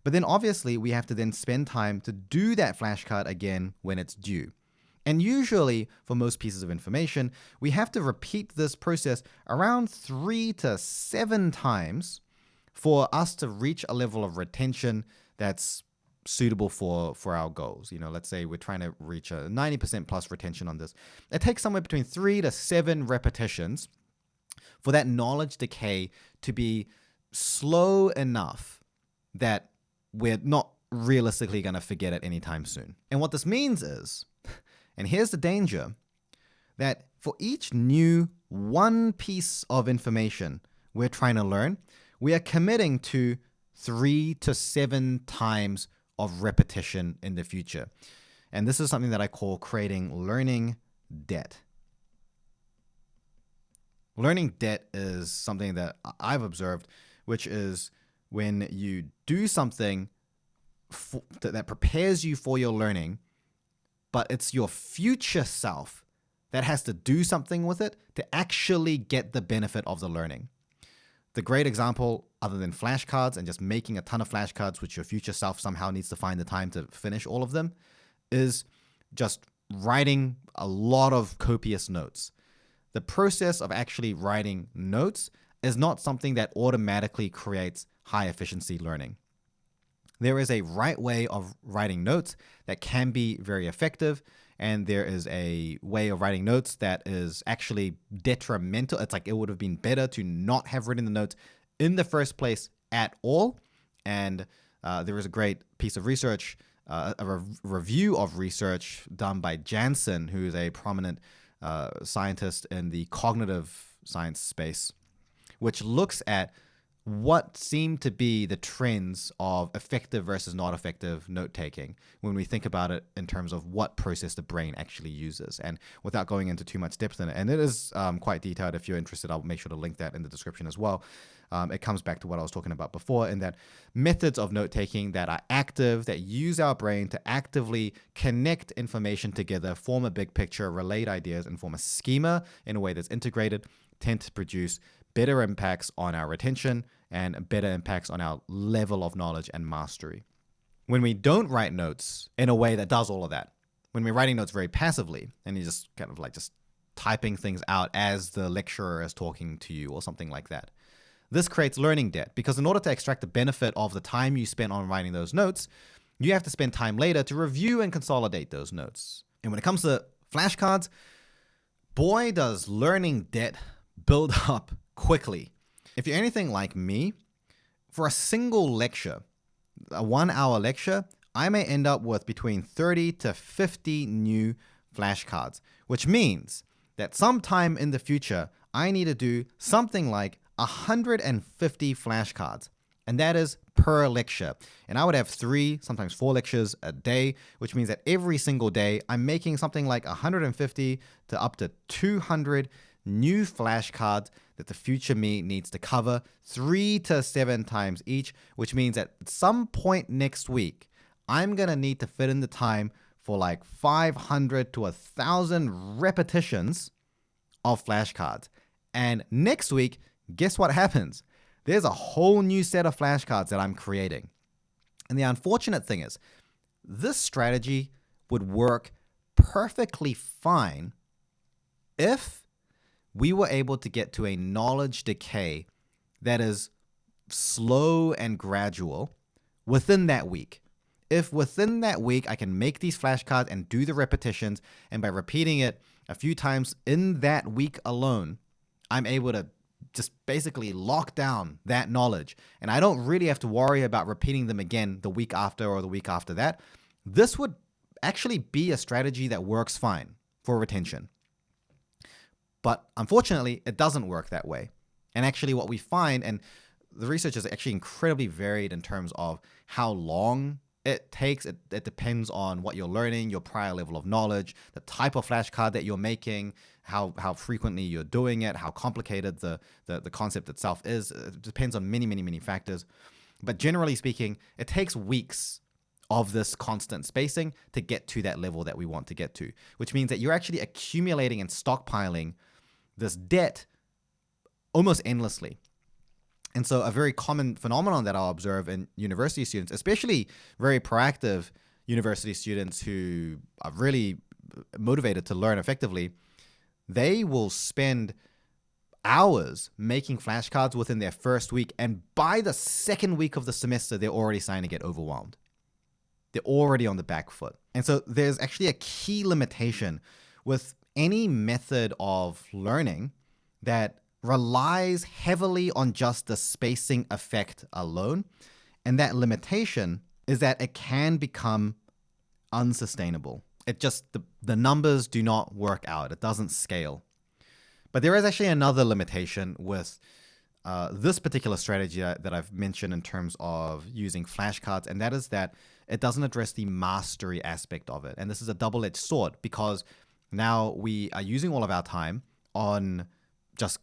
but then obviously we have to then spend time to do that flashcard again when it's due. And usually for most pieces of information, we have to repeat this process around 3 to 7 times for us to reach a level of retention that's suitable for our goals. You know, let's say we're trying to reach a 90% plus retention on this. It takes somewhere between 3 to 7 repetitions for that knowledge decay to be slow enough that we're not realistically going to forget it anytime soon. And what this means is, and here's the danger, that for each new one piece of information we're trying to learn, we are committing to 3 to 7 times of repetition in the future. And this is something that I call creating learning debt. Learning debt is something that I've observed, which is when you do something that prepares you for your learning, but it's your future self that has to do something with it to actually get the benefit of the learning. The great example, other than flashcards and just making a ton of flashcards, which your future self somehow needs to find the time to finish all of them, is just writing a lot of copious notes. The process of actually writing notes is not something that automatically creates high efficiency learning. There is a right way of writing notes that can be very effective, and there is a way of writing notes that is actually detrimental. It's like it would have been better to not have written the notes in the first place at all. And there is a great piece of research, a review of research done by Jansen, who is a prominent scientist in the cognitive science space, which looks at what seem to be the trends of effective versus not effective note-taking when we think about it in terms of what process the brain actually uses. And without going into too much depth in it, and it is quite detailed. If you're interested, I'll make sure to link that in the description as well. It comes back to what I was talking about before, in that methods of note-taking that are active, that use our brain to actively connect information together, form a big picture, relate ideas, and form a schema in a way that's integrated, tend to produce better impacts on our retention and better impacts on our level of knowledge and mastery. When we don't write notes in a way that does all of that, when we're writing notes very passively and you're just kind of like just typing things out as the lecturer is talking to you or something like that, this creates learning debt, because in order to extract the benefit of the time you spent on writing those notes, you have to spend time later to review and consolidate those notes. And when it comes to flashcards, boy, does learning debt build up quickly. If you're anything like me, for a single lecture, a 1-hour lecture, I may end up with between 30 to 50 new flashcards, which means that sometime in the future, I need to do something like 150 flashcards, and that is per lecture. And I would have 3, sometimes 4 lectures a day, which means that every single day I'm making something like 150 to up to 200 new flashcards that the future me needs to cover 3 to 7 times each, which means that at some point next week, I'm going to need to fit in the time for like 500 to 1,000 repetitions of flashcards. And next week, guess what happens? There's a whole new set of flashcards that I'm creating. And the unfortunate thing is, this strategy would work perfectly fine if we were able to get to a knowledge decay that is slow and gradual within that week. If within that week I can make these flashcards and do the repetitions, and by repeating it a few times in that week alone, I'm able to just basically lock down that knowledge, and I don't really have to worry about repeating them again the week after or the week after that, this would actually be a strategy that works fine for retention. But unfortunately, it doesn't work that way. And actually what we find, and the research is actually incredibly varied in terms of how long it takes. It depends on what you're learning, your prior level of knowledge, the type of flashcard that you're making, how frequently you're doing it, how complicated the concept itself is. It depends on many factors. But generally speaking, it takes weeks of this constant spacing to get to that level that we want to get to, which means that you're actually accumulating and stockpiling this debt almost endlessly. And so a very common phenomenon that I'll observe in university students, especially very proactive university students who are really motivated to learn effectively, they will spend hours making flashcards within their first week, and by the second week of the semester, they're already starting to get overwhelmed. They're already on the back foot. And so there's actually a key limitation with any method of learning that relies heavily on just the spacing effect alone. And that limitation is that it can become unsustainable. It just, the numbers do not work out. It doesn't scale. But there is actually another limitation with this particular strategy that I've mentioned in terms of using flashcards, and that is that it doesn't address the mastery aspect of it. And this is a double-edged sword because now we are using all of our time on just,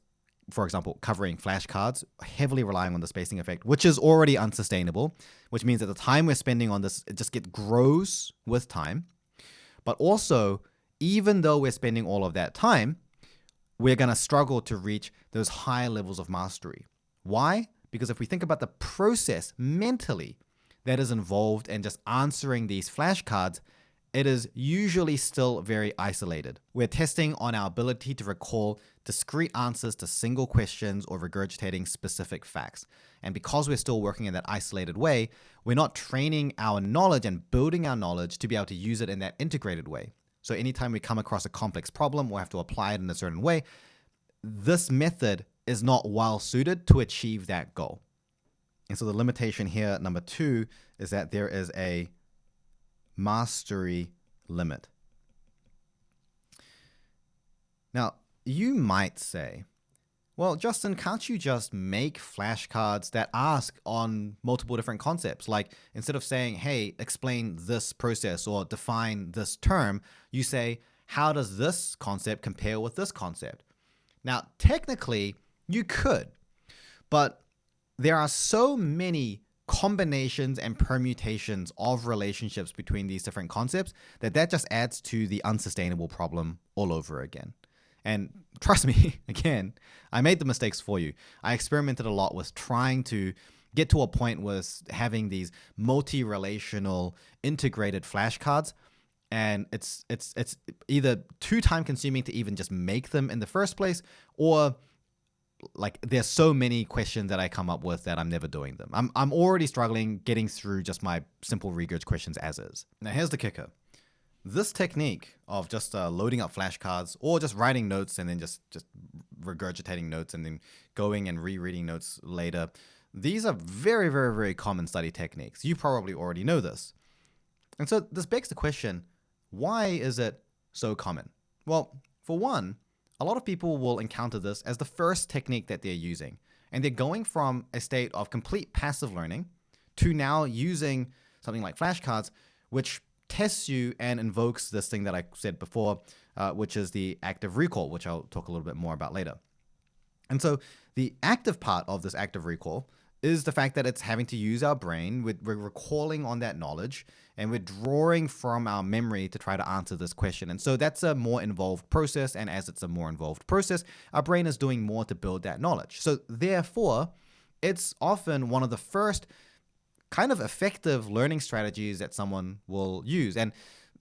for example, covering flashcards, heavily relying on the spacing effect, which is already unsustainable, which means that the time we're spending on this, it just grows with time. But also, even though we're spending all of that time, we're going to struggle to reach those high levels of mastery. Why? Because if we think about the process mentally that is involved in just answering these flashcards, it is usually still very isolated. We're testing on our ability to recall discrete answers to single questions or regurgitating specific facts. And because we're still working in that isolated way, we're not training our knowledge and building our knowledge to be able to use it in that integrated way. So anytime we come across a complex problem or have to apply it in a certain way, this method is not well suited to achieve that goal. And so the limitation here, number 2, is that there is a mastery limit. Now, you might say, well, Justin, can't you just make flashcards that ask on multiple different concepts? Like instead of saying, hey, explain this process or define this term, you say, how does this concept compare with this concept? Now, technically, you could, but there are so many combinations and permutations of relationships between these different concepts that just adds to the unsustainable problem all over again. And trust me, again, I made the mistakes for you. I experimented a lot with trying to get to a point with having these multi-relational integrated flashcards. And it's either too time consuming to even just make them in the first place, or like there's so many questions that I come up with that I'm never doing them. I'm already struggling getting through just my simple regurg questions as is. Now here's the kicker. This technique of just loading up flashcards or just writing notes and then just regurgitating notes and then going and rereading notes later, these are very, very, very common study techniques. You probably already know this. And so this begs the question, why is it so common? Well, for one, a lot of people will encounter this as the first technique that they're using. And they're going from a state of complete passive learning to now using something like flashcards, which tests you and invokes this thing that I said before, which is the active recall, which I'll talk a little bit more about later. And so the active part of this active recall is the fact that it's having to use our brain. We're recalling on that knowledge and we're drawing from our memory to try to answer this question. And so that's a more involved process. And as it's a more involved process, our brain is doing more to build that knowledge. So therefore, it's often one of the first kind of effective learning strategies that someone will use. And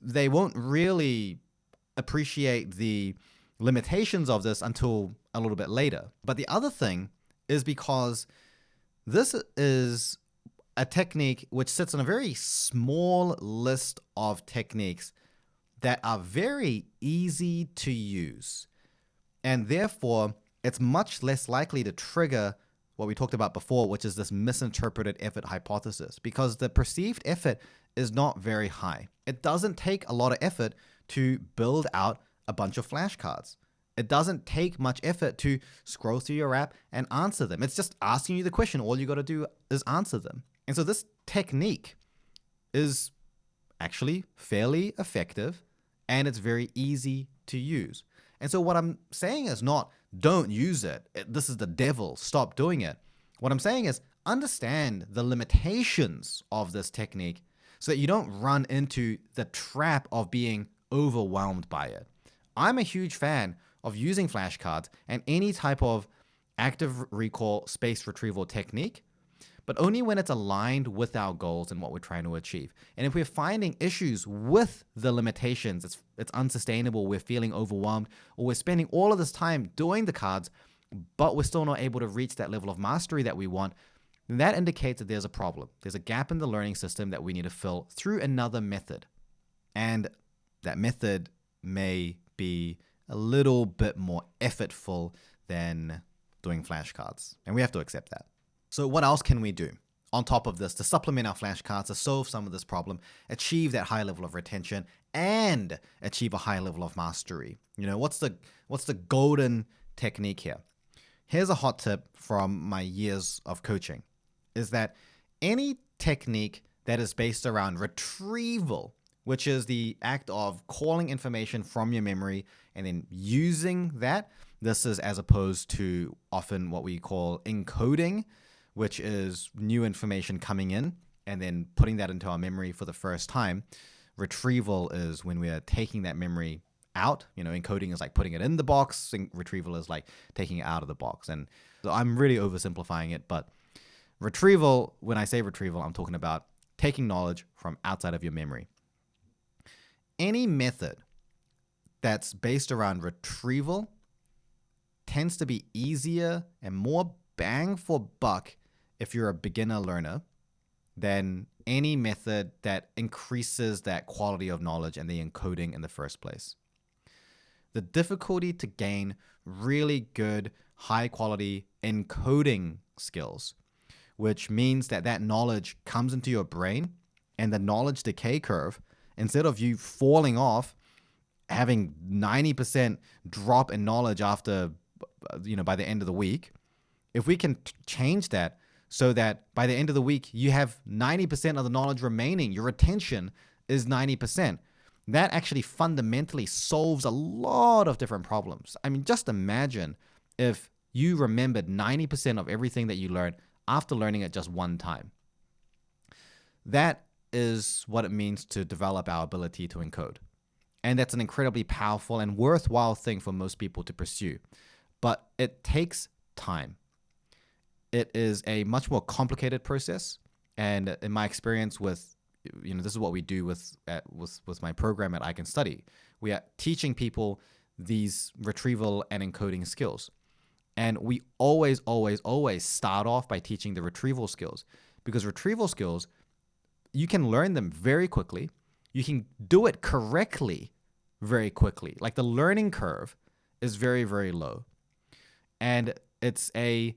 they won't really appreciate the limitations of this until a little bit later. But the other thing is because this is a technique which sits on a very small list of techniques that are very easy to use. And therefore, it's much less likely to trigger what we talked about before, which is this misinterpreted effort hypothesis, because the perceived effort is not very high. It doesn't take a lot of effort to build out a bunch of flashcards. It doesn't take much effort to scroll through your app and answer them. It's just asking you the question. All you got to do is answer them. And so this technique is actually fairly effective and it's very easy to use. And so what I'm saying is not don't use it. This is the devil. Stop doing it. What I'm saying is understand the limitations of this technique so that you don't run into the trap of being overwhelmed by it. I'm a huge fan of using flashcards and any type of active recall space retrieval technique, but only when it's aligned with our goals and what we're trying to achieve. And if we're finding issues with the limitations, it's unsustainable, we're feeling overwhelmed, or we're spending all of this time doing the cards, but we're still not able to reach that level of mastery that we want, then that indicates that there's a problem. There's a gap in the learning system that we need to fill through another method. And that method may be a little bit more effortful than doing flashcards. And we have to accept that. So what else can we do on top of this to supplement our flashcards, to solve some of this problem, achieve that high level of retention, and achieve a high level of mastery? You know, what's the golden technique here? Here's a hot tip from my years of coaching, is that any technique that is based around retrieval, which is the act of calling information from your memory and then using that. This is as opposed to often what we call encoding, which is new information coming in and then putting that into our memory for the first time. Retrieval is when we are taking that memory out. Encoding is like putting it in the box. Retrieval is like taking it out of the box. And so I'm really oversimplifying it, but retrieval, when I say retrieval, I'm talking about taking knowledge from outside of your memory. Any method that's based around retrieval tends to be easier and more bang for buck if you're a beginner learner than any method that increases that quality of knowledge and the encoding in the first place. The difficulty to gain really good, high quality encoding skills, which means that knowledge comes into your brain, and the knowledge decay curve, instead of you falling off, having 90% drop in knowledge after, by the end of the week, if we can change that so that by the end of the week, you have 90% of the knowledge remaining, your retention is 90%. That actually fundamentally solves a lot of different problems. I mean, just imagine if you remembered 90% of everything that you learned after learning it just one time. That is what it means to develop our ability to encode. And that's an incredibly powerful and worthwhile thing for most people to pursue. But it takes time. It is a much more complicated process. And in my experience with, this is what we do with my program at I Can Study. We are teaching people these retrieval and encoding skills. And we always start off by teaching the retrieval skills, because retrieval skills, you can learn them very quickly. You can do it correctly very quickly. Like the learning curve is very, very low. And it's a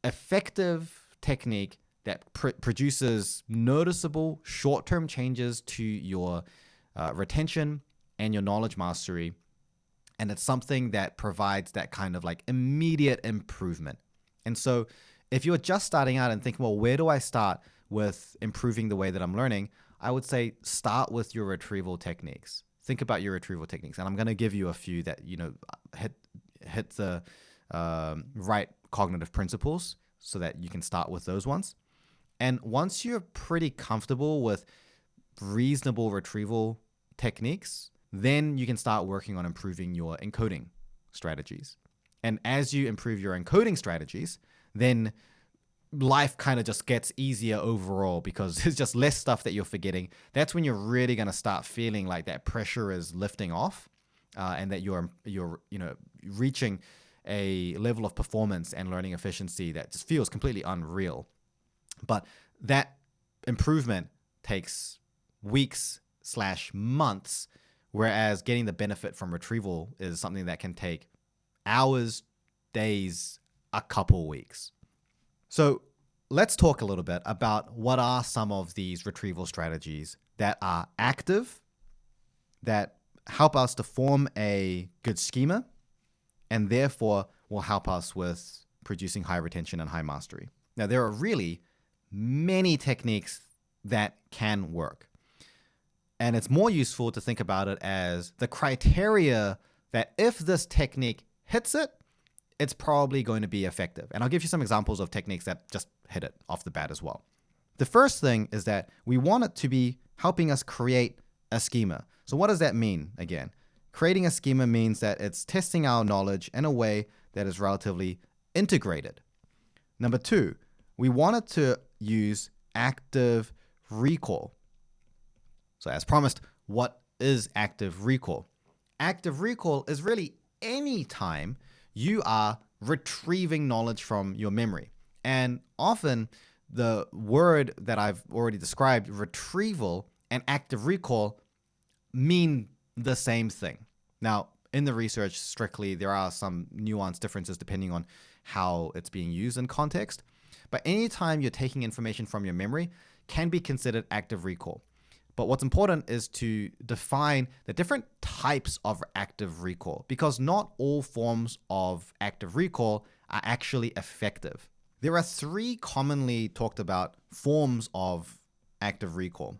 effective technique that produces noticeable short-term changes to your retention and your knowledge mastery. And it's something that provides that kind of like immediate improvement. And so if you're just starting out and thinking, well, where do I start with improving the way that I'm learning? I would say start with your retrieval techniques. Think about your retrieval techniques. And I'm going to give you a few that, hit the right cognitive principles so that you can start with those ones. And once you're pretty comfortable with reasonable retrieval techniques, then you can start working on improving your encoding strategies. And as you improve your encoding strategies, then life kind of just gets easier overall, because there's just less stuff that you're forgetting. That's when you're really going to start feeling like that pressure is lifting off, and that you're reaching a level of performance and learning efficiency that just feels completely unreal. But that improvement takes weeks/months, whereas getting the benefit from retrieval is something that can take hours, days, a couple weeks. So let's talk a little bit about what are some of these retrieval strategies that are active, that help us to form a good schema, and therefore will help us with producing high retention and high mastery. Now, there are really many techniques that can work. And it's more useful to think about it as the criteria that if this technique hits it, it's probably going to be effective. And I'll give you some examples of techniques that just hit it off the bat as well. The first thing is that we want it to be helping us create a schema. So what does that mean again? Creating a schema means that it's testing our knowledge in a way that is relatively integrated. Number two, we want it to use active recall. So as promised, what is active recall? Active recall is really any time you are retrieving knowledge from your memory. And often the word that I've already described, retrieval and active recall, mean the same thing. Now, in the research, strictly, there are some nuanced differences depending on how it's being used in context. But anytime you're taking information from your memory can be considered active recall. But what's important is to define the different types of active recall, because not all forms of active recall are actually effective. There are three commonly talked about forms of active recall.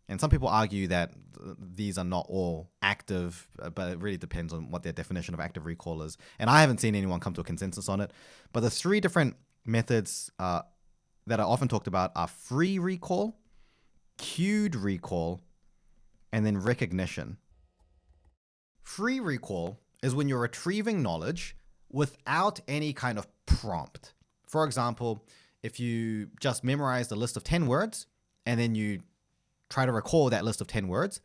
And some people argue that these are not all active, but it really depends on what their definition of active recall is. And I haven't seen anyone come to a consensus on it. But the three different methods that are often talked about are free recall, cued recall, and then recognition. Free recall is when you're retrieving knowledge without any kind of prompt. For example, if you just memorized a list of 10 words and then you try to recall that list of 10 words,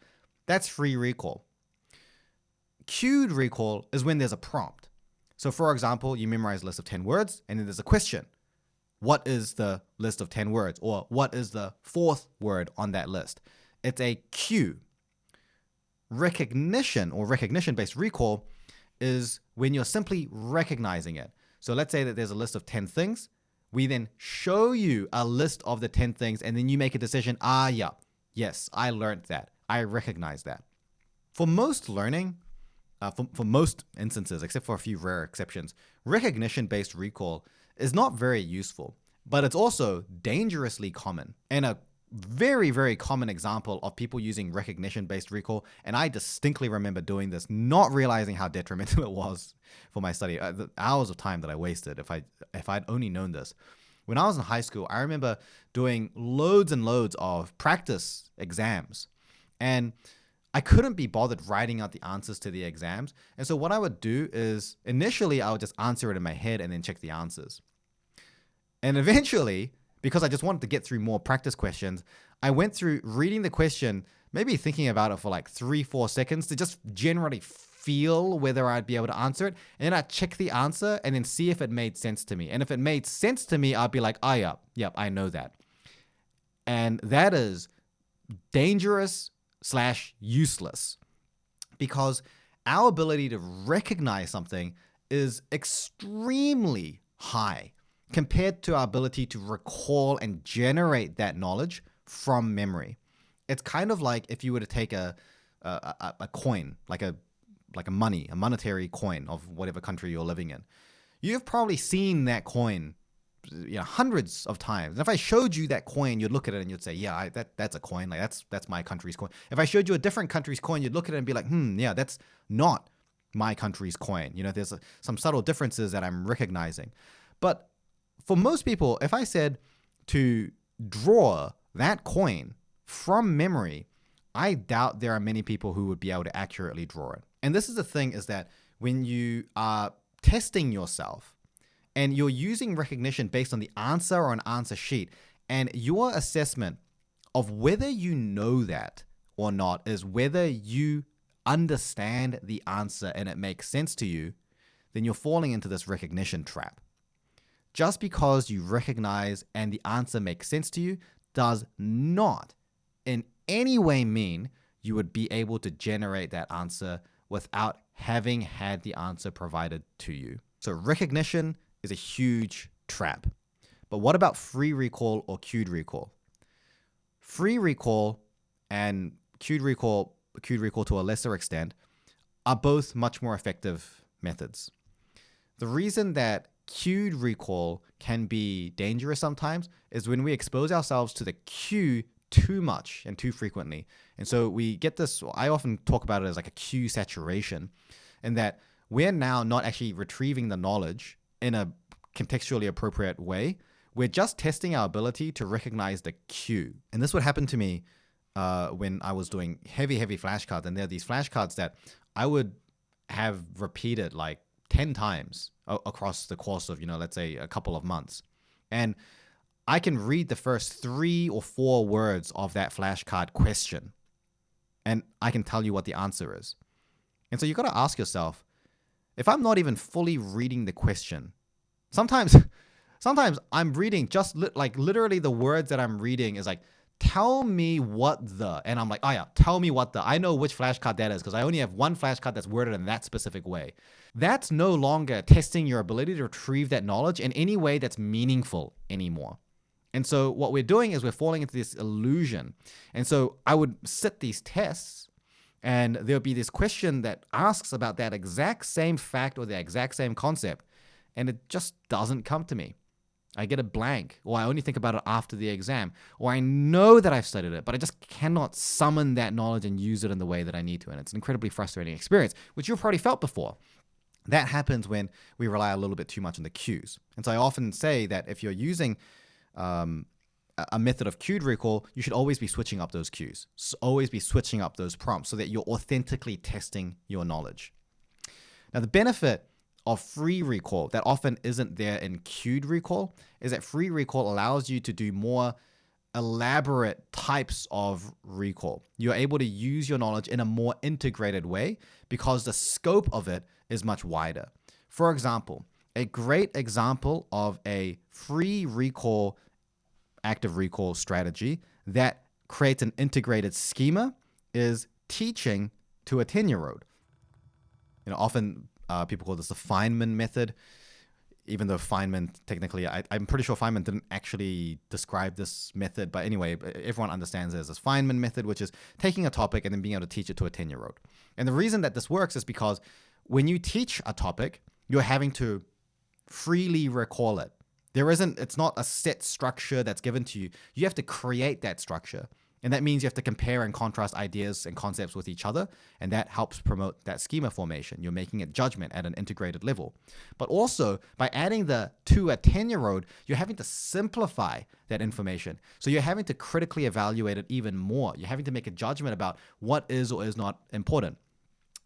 that's free recall. Cued recall is when there's a prompt. So for example, you memorize a list of 10 words and then there's a question. What is the list of 10 words? Or what is the fourth word on that list? It's a cue. Recognition or recognition-based recall is when you're simply recognizing it. So let's say that there's a list of 10 things. We then show you a list of the 10 things and then you make a decision. Yes, I learned that. I recognize that. For most learning, for most instances, except for a few rare exceptions, recognition-based recall is not very useful, but it's also dangerously common. And a very, very common example of people using recognition-based recall, and I distinctly remember doing this, not realizing how detrimental it was for my study, the hours of time that I wasted if I'd only known this. When I was in high school, I remember doing loads and loads of practice exams, and I couldn't be bothered writing out the answers to the exams. And so what I would do is initially I would just answer it in my head and then check the answers. And eventually, because I just wanted to get through more practice questions, I went through reading the question, maybe thinking about it for like 3-4 seconds to just generally feel whether I'd be able to answer it. And then I'd check the answer and then see if it made sense to me. And if it made sense to me, I'd be like, yep, I know that. And that is dangerous/useless because our ability to recognize something is extremely high compared to our ability to recall and generate that knowledge from memory. It's kind of like if you were to take a coin, like a monetary coin of whatever country you're living in. You've probably seen that coin, hundreds of times. And if I showed you that coin, you'd look at it and you'd say, yeah, that's a coin. Like that's my country's coin. If I showed you a different country's coin, you'd look at it and be like, yeah, that's not my country's coin. There's some subtle differences that I'm recognizing. But for most people, if I said to draw that coin from memory, I doubt there are many people who would be able to accurately draw it. And this is the thing, is that when you are testing yourself and you're using recognition based on the answer or an answer sheet, and your assessment of whether you know that or not is whether you understand the answer and it makes sense to you, then you're falling into this recognition trap. Just because you recognize and the answer makes sense to you does not in any way mean you would be able to generate that answer without having had the answer provided to you. So recognition is a huge trap. But what about free recall or cued recall? Free recall and cued recall to a lesser extent, are both much more effective methods. The reason that cued recall can be dangerous sometimes is when we expose ourselves to the cue too much and too frequently. And so we get this, I often talk about it as like a cue saturation, in that we're now not actually retrieving the knowledge in a contextually appropriate way. We're just testing our ability to recognize the cue. And this would happen to me when I was doing heavy flashcards. And there are these flashcards that I would have repeated like 10 times across the course of, let's say a couple of months. And I can read the first 3 or 4 words of that flashcard question, and I can tell you what the answer is. And so you got to ask yourself, if I'm not even fully reading the question, sometimes I'm reading just literally the words that I'm reading is like, tell me what the, and I'm like, oh yeah, tell me what the, I know which flashcard that is because I only have one flashcard that's worded in that specific way. That's no longer testing your ability to retrieve that knowledge in any way that's meaningful anymore. And so what we're doing is we're falling into this illusion. And so I would set these tests, and there'll be this question that asks about that exact same fact or the exact same concept, and it just doesn't come to me. I get a blank, or I only think about it after the exam, or I know that I've studied it, but I just cannot summon that knowledge and use it in the way that I need to. And it's an incredibly frustrating experience, which you've probably felt before. That happens when we rely a little bit too much on the cues. And so I often say that if you're using a method of cued recall, you should always be switching up those cues, always be switching up those prompts so that you're authentically testing your knowledge. Now, the benefit of free recall that often isn't there in cued recall is that free recall allows you to do more elaborate types of recall. You're able to use your knowledge in a more integrated way because the scope of it is much wider. For example, a great example of a free recall, active recall strategy that creates an integrated schema is teaching to a 10-year-old. Often people call this the Feynman method, even though Feynman technically, I'm pretty sure Feynman didn't actually describe this method. But anyway, everyone understands it as this Feynman method, which is taking a topic and then being able to teach it to a 10-year-old. And the reason that this works is because when you teach a topic, you're having to freely recall it. It's not a set structure that's given to you. You have to create that structure. And that means you have to compare and contrast ideas and concepts with each other. And that helps promote that schema formation. You're making a judgment at an integrated level. But also, by adding the to a 10-year-old, you're having to simplify that information. So you're having to critically evaluate it even more. You're having to make a judgment about what is or is not important.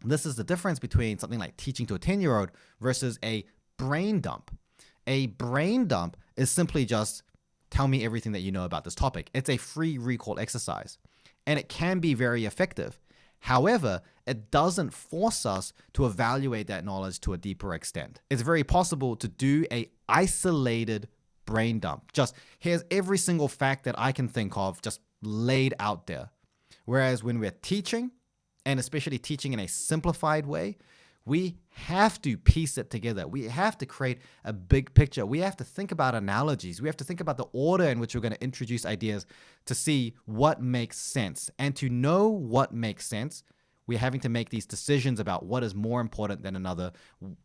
This is the difference between something like teaching to a 10-year-old versus a brain dump. A brain dump is simply just tell me everything that you know about this topic. It's a free recall exercise, and it can be very effective. However, it doesn't force us to evaluate that knowledge to a deeper extent. It's very possible to do a isolated brain dump. Just here's every single fact that I can think of just laid out there. Whereas when we're teaching, and especially teaching in a simplified way, we have to piece it together. We have to create a big picture. We have to think about analogies. We have to think about the order in which we're going to introduce ideas to see what makes sense. And to know what makes sense, we're having to make these decisions about what is more important than another.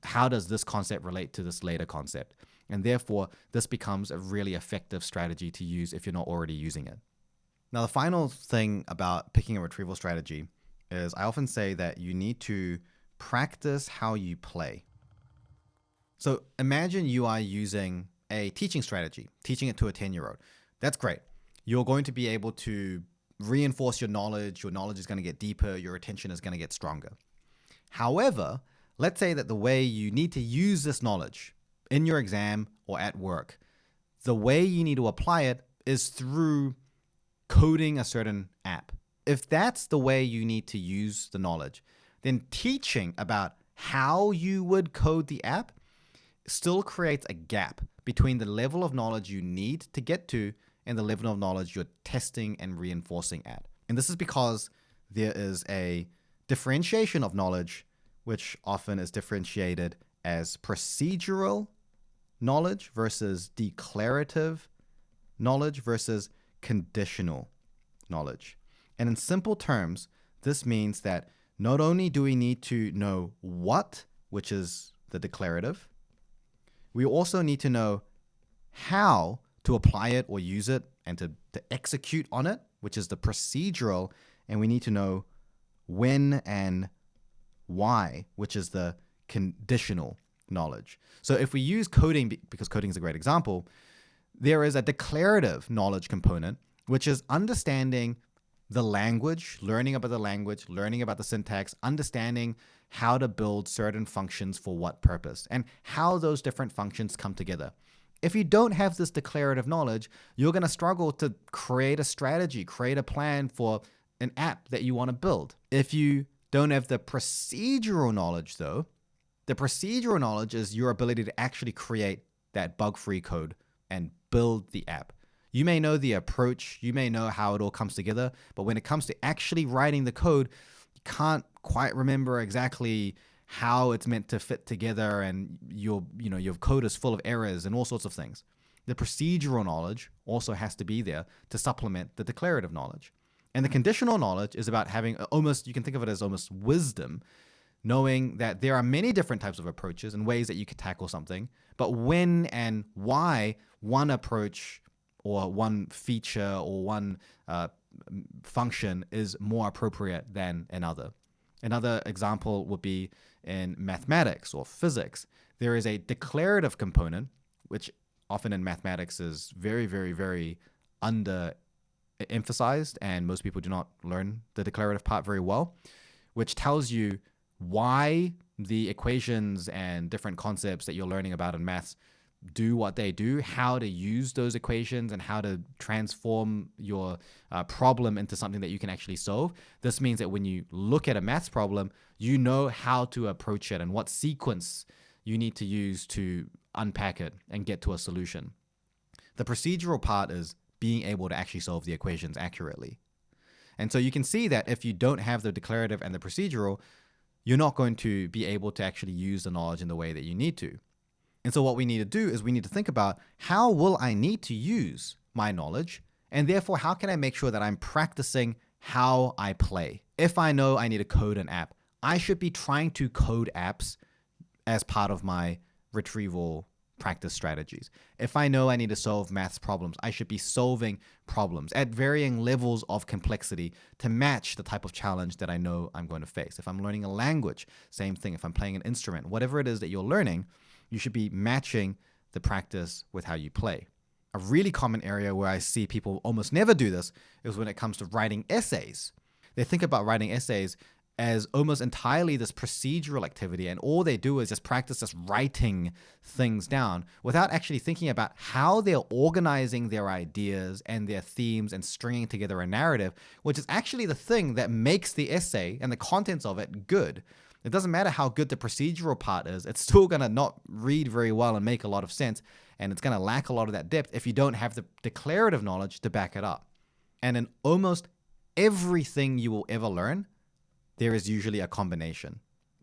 How does this concept relate to this later concept? And therefore, this becomes a really effective strategy to use if you're not already using it. Now, the final thing about picking a retrieval strategy is I often say that you need to practice how you play. So imagine you are using a teaching strategy, teaching it to a 10-year-old. That's great. You're going to be able to reinforce your knowledge is going to get deeper, your attention is going to get stronger. However, let's say that the way you need to use this knowledge in your exam or at work, the way you need to apply it is through coding a certain app. If that's the way you need to use the knowledge, then teaching about how you would code the app still creates a gap between the level of knowledge you need to get to and the level of knowledge you're testing and reinforcing at. And this is because there is a differentiation of knowledge, which often is differentiated as procedural knowledge versus declarative knowledge versus conditional knowledge. And in simple terms, this means that not only do we need to know what, which is the declarative, we also need to know how to apply it or use it and to execute on it, which is the procedural, and we need to know when and why, which is the conditional knowledge. So if we use coding, because coding is a great example, there is a declarative knowledge component, which is understanding the language, learning about the syntax, understanding how to build certain functions for what purpose, and how those different functions come together. If you don't have this declarative knowledge, you're going to struggle to create a strategy, create a plan for an app that you want to build. If you don't have the procedural knowledge, though, the procedural knowledge is your ability to actually create that bug-free code and build the app. You may know the approach, you may know how it all comes together, but when it comes to actually writing the code, you can't quite remember exactly how it's meant to fit together, and your code is full of errors and all sorts of things. The procedural knowledge also has to be there to supplement the declarative knowledge. And the conditional knowledge is about having you can think of it as almost wisdom, knowing that there are many different types of approaches and ways that you could tackle something, but when and why one approach or one feature or one function is more appropriate than another. Another example would be in mathematics or physics. There is a declarative component, which often in mathematics is very, very, very under emphasized, and most people do not learn the declarative part very well, which tells you why the equations and different concepts that you're learning about in maths do what they do, how to use those equations, and how to transform your problem into something that you can actually solve. This means that when you look at a maths problem, you know how to approach it and what sequence you need to use to unpack it and get to a solution. The procedural part is being able to actually solve the equations accurately. And so you can see that if you don't have the declarative and the procedural, you're not going to be able to actually use the knowledge in the way that you need to. And so what we need to do is we need to think about, how will I need to use my knowledge? And therefore, how can I make sure that I'm practicing how I play? If I know I need to code an app, I should be trying to code apps as part of my retrieval practice strategies. If I know I need to solve maths problems, I should be solving problems at varying levels of complexity to match the type of challenge that I know I'm going to face. If I'm learning a language, same thing. If I'm playing an instrument, whatever it is that you're learning, you should be matching the practice with how you play. A really common area where I see people almost never do this is when it comes to writing essays. They think about writing essays as almost entirely this procedural activity, and all they do is just practice just writing things down without actually thinking about how they're organizing their ideas and their themes and stringing together a narrative, which is actually the thing that makes the essay and the contents of it good. It doesn't matter how good the procedural part is, it's still going to not read very well and make a lot of sense, and it's going to lack a lot of that depth if you don't have the declarative knowledge to back it up. And in almost everything you will ever learn, there is usually a combination.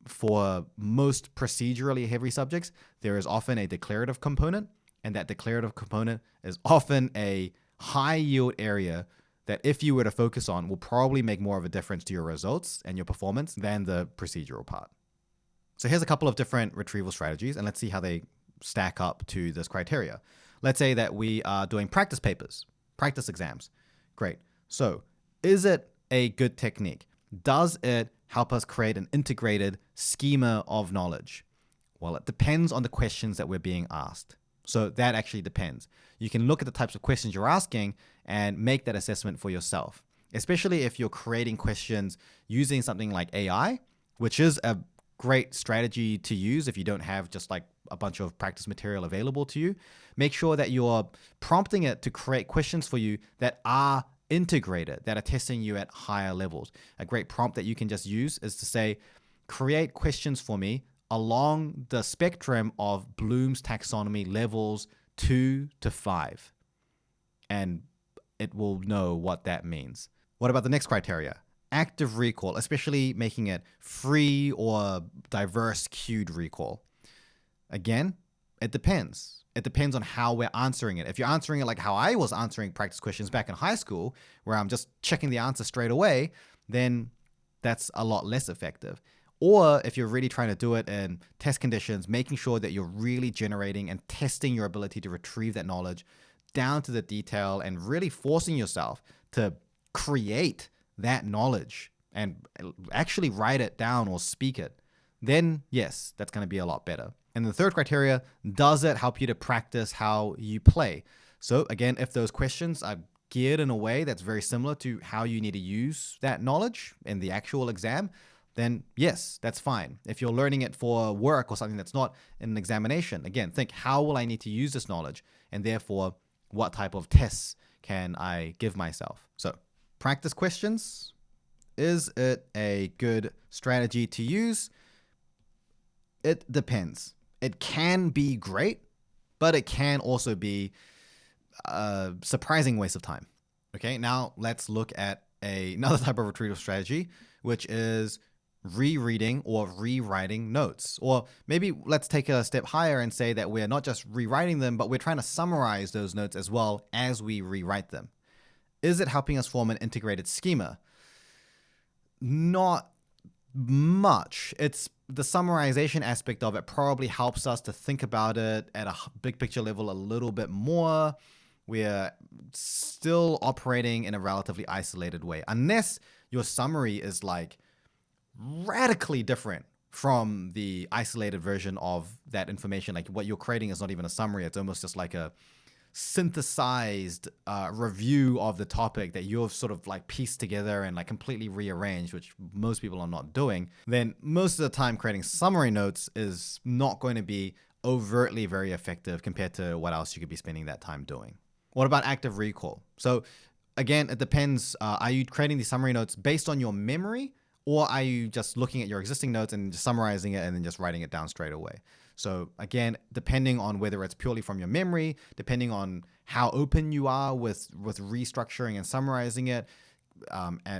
For most procedurally heavy subjects, there is often a declarative component, and that declarative component is often a high yield area that if you were to focus on will probably make more of a difference to your results and your performance than the procedural part. So here's a couple of different retrieval strategies, and let's see how they stack up to this criteria. Let's say that we are doing practice papers, practice exams. Great. So is it a good technique? Does it help us create an integrated schema of knowledge? Well, it depends on the questions that we're being asked. So that actually depends. You can look at the types of questions you're asking and make that assessment for yourself, especially if you're creating questions using something like AI, which is a great strategy to use if you don't have just like a bunch of practice material available to you. Make sure that you're prompting it to create questions for you that are integrated, that are testing you at higher levels. A great prompt that you can just use is to say, create questions for me along the spectrum of Bloom's taxonomy levels 2 to 5. And it will know what that means. What about the next criteria? Active recall, especially making it free or diverse cued recall. Again, it depends. It depends on how we're answering it. If you're answering it like how I was answering practice questions back in high school, where I'm just checking the answer straight away, then that's a lot less effective. Or if you're really trying to do it in test conditions, making sure that you're really generating and testing your ability to retrieve that knowledge down to the detail and really forcing yourself to create that knowledge and actually write it down or speak it, then yes, that's going to be a lot better. And the third criteria, does it help you to practice how you play? So again, if those questions are geared in a way that's very similar to how you need to use that knowledge in the actual exam, then yes, that's fine. If you're learning it for work or something that's not in an examination, again, think, how will I need to use this knowledge? And therefore, what type of tests can I give myself? So practice questions. Is it a good strategy to use? It depends. It can be great, but it can also be a surprising waste of time. Okay, now let's look at another type of retrieval strategy, which is rereading or rewriting notes. Or maybe let's take a step higher and say that we're not just rewriting them, but we're trying to summarize those notes as well as we rewrite them. Is it helping us form an integrated schema? Not much. It's the summarization aspect of it probably helps us to think about it at a big picture level a little bit more. We're still operating in a relatively isolated way, unless your summary is like radically different from the isolated version of that information. Like what you're creating is not even a summary. It's almost just like a synthesized review of the topic that you've sort of like pieced together and like completely rearranged, which most people are not doing. Then most of the time creating summary notes is not going to be overtly very effective compared to what else you could be spending that time doing. What about active recall? So again, it depends. Are you creating these summary notes based on your memory, or are you just looking at your existing notes and just summarizing it and then just writing it down straight away? So again, depending on whether it's purely from your memory, depending on how open you are with restructuring and summarizing it,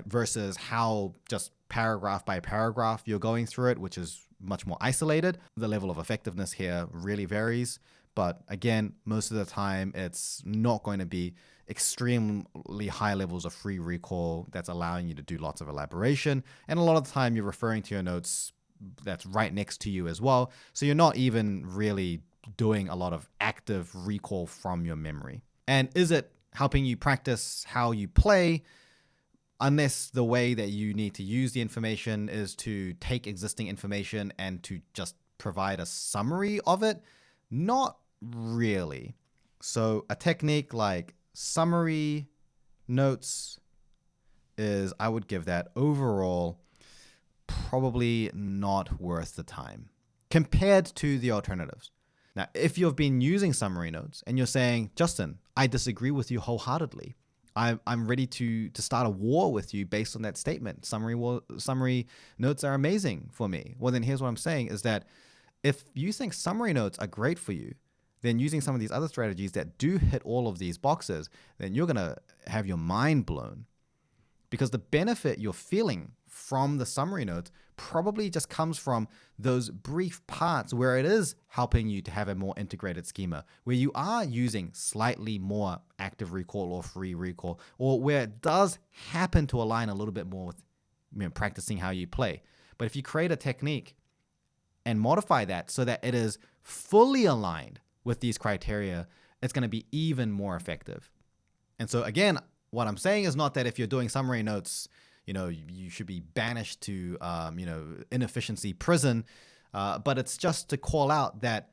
versus how just paragraph by paragraph you're going through it, which is much more isolated. The level of effectiveness here really varies. But again, most of the time, it's not going to be extremely high levels of free recall that's allowing you to do lots of elaboration. And a lot of the time, you're referring to your notes that's right next to you as well. So you're not even really doing a lot of active recall from your memory. And is it helping you practice how you play? Unless the way that you need to use the information is to take existing information and to just provide a summary of it, not really. So a technique like summary notes is, I would give that overall probably not worth the time compared to the alternatives. Now, if you've been using summary notes and you're saying, Justin, I disagree with you wholeheartedly, I'm ready to start a war with you based on that statement. Summary notes are amazing for me. Well, then here's what I'm saying is that if you think summary notes are great for you, then using some of these other strategies that do hit all of these boxes, then you're going to have your mind blown. Because the benefit you're feeling from the summary notes probably just comes from those brief parts where it is helping you to have a more integrated schema, where you are using slightly more active recall or free recall, or where it does happen to align a little bit more with practicing how you play. But if you create a technique and modify that so that it is fully aligned with these criteria, it's going to be even more effective. And so again, what I'm saying is not that if you're doing summary notes, you should be banished to, inefficiency prison. But it's just to call out that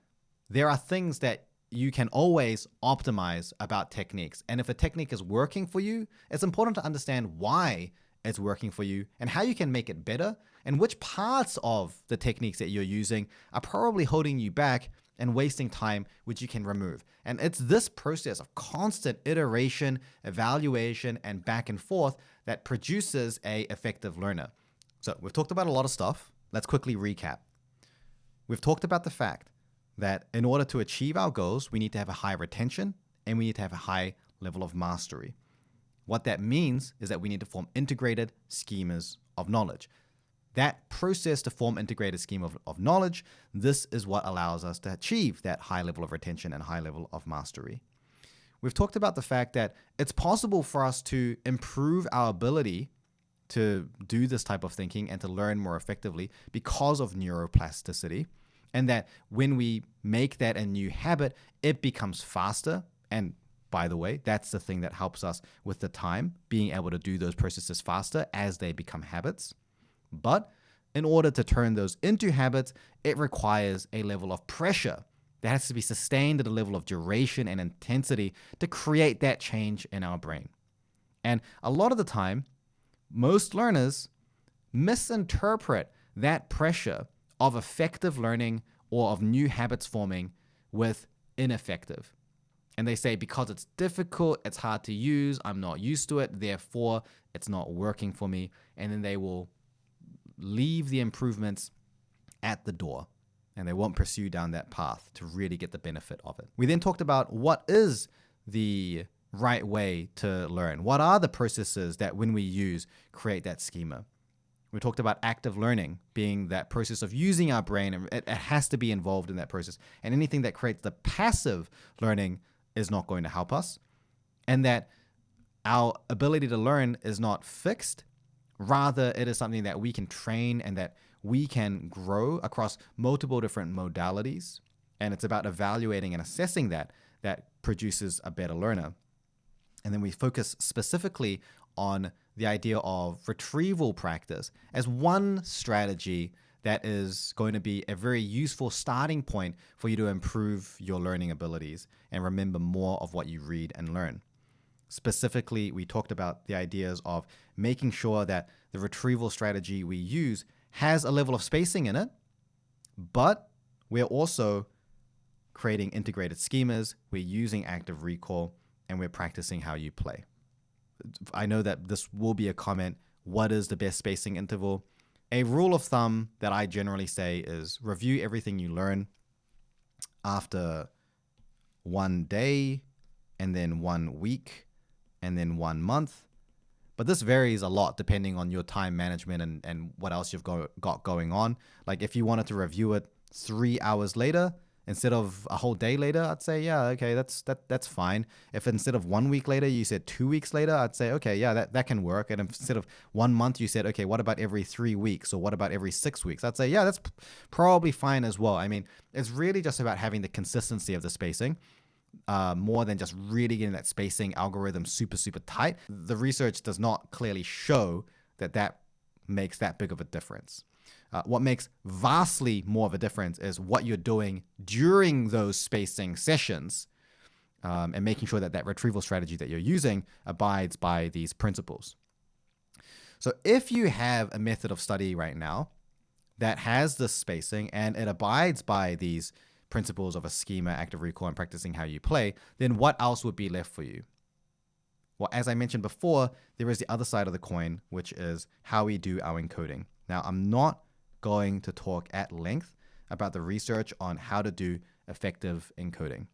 there are things that you can always optimize about techniques. And if a technique is working for you, it's important to understand why it's working for you and how you can make it better, and which parts of the techniques that you're using are probably holding you back and wasting time, which you can remove. And it's this process of constant iteration, evaluation, and back and forth that produces a effective learner. So we've talked about a lot of stuff. Let's quickly recap. We've talked about the fact that in order to achieve our goals, we need to have a high retention and we need to have a high level of mastery. What that means is that we need to form integrated schemas of knowledge. That process to form integrated scheme of knowledge, this is what allows us to achieve that high level of retention and high level of mastery. We've talked about the fact that it's possible for us to improve our ability to do this type of thinking and to learn more effectively because of neuroplasticity, and that when we make that a new habit, it becomes faster. And by the way, that's the thing that helps us with the time, being able to do those processes faster as they become habits. But in order to turn those into habits, it requires a level of pressure that has to be sustained at a level of duration and intensity to create that change in our brain. And a lot of the time, most learners misinterpret that pressure of effective learning or of new habits forming with ineffective. And they say, because it's difficult, it's hard to use, I'm not used to it, therefore it's not working for me. And then they will leave the improvements at the door and they won't pursue down that path to really get the benefit of it. We then talked about what is the right way to learn. What are the processes that when we use create that schema? We talked about active learning being that process of using our brain, and it has to be involved in that process. And anything that creates the passive learning is not going to help us. And that our ability to learn is not fixed, Rather, it is something that we can train and that we can grow across multiple different modalities. And it's about evaluating and assessing that produces a better learner. And then we focus specifically on the idea of retrieval practice as one strategy that is going to be a very useful starting point for you to improve your learning abilities and remember more of what you read and learn. Specifically, we talked about the ideas of making sure that the retrieval strategy we use has a level of spacing in it, but we're also creating integrated schemas, we're using active recall, and we're practicing how you play. I know that this will be a comment. What is the best spacing interval? A rule of thumb that I generally say is review everything you learn after 1 day, and then 1 week, and then 1 month. But this varies a lot depending on your time management and what else you've got going on. Like if you wanted to review it 3 hours later instead of a whole day later, I'd say, yeah, okay, that's fine. If instead of 1 week later, you said 2 weeks later, I'd say, okay, yeah, that can work. And instead of 1 month, you said, okay, what about every 3 weeks? Or what about every 6 weeks? I'd say, yeah, that's probably fine as well. I mean, it's really just about having the consistency of the spacing. More than just really getting that spacing algorithm super, super tight. The research does not clearly show that makes that big of a difference. What makes vastly more of a difference is what you're doing during those spacing sessions and making sure that retrieval strategy that you're using abides by these principles. So if you have a method of study right now that has this spacing and it abides by these principles of a schema, active recall, and practicing how you play, then what else would be left for you? Well, as I mentioned before, there is the other side of the coin, which is how we do our encoding. Now, I'm not going to talk at length about the research on how to do effective encoding.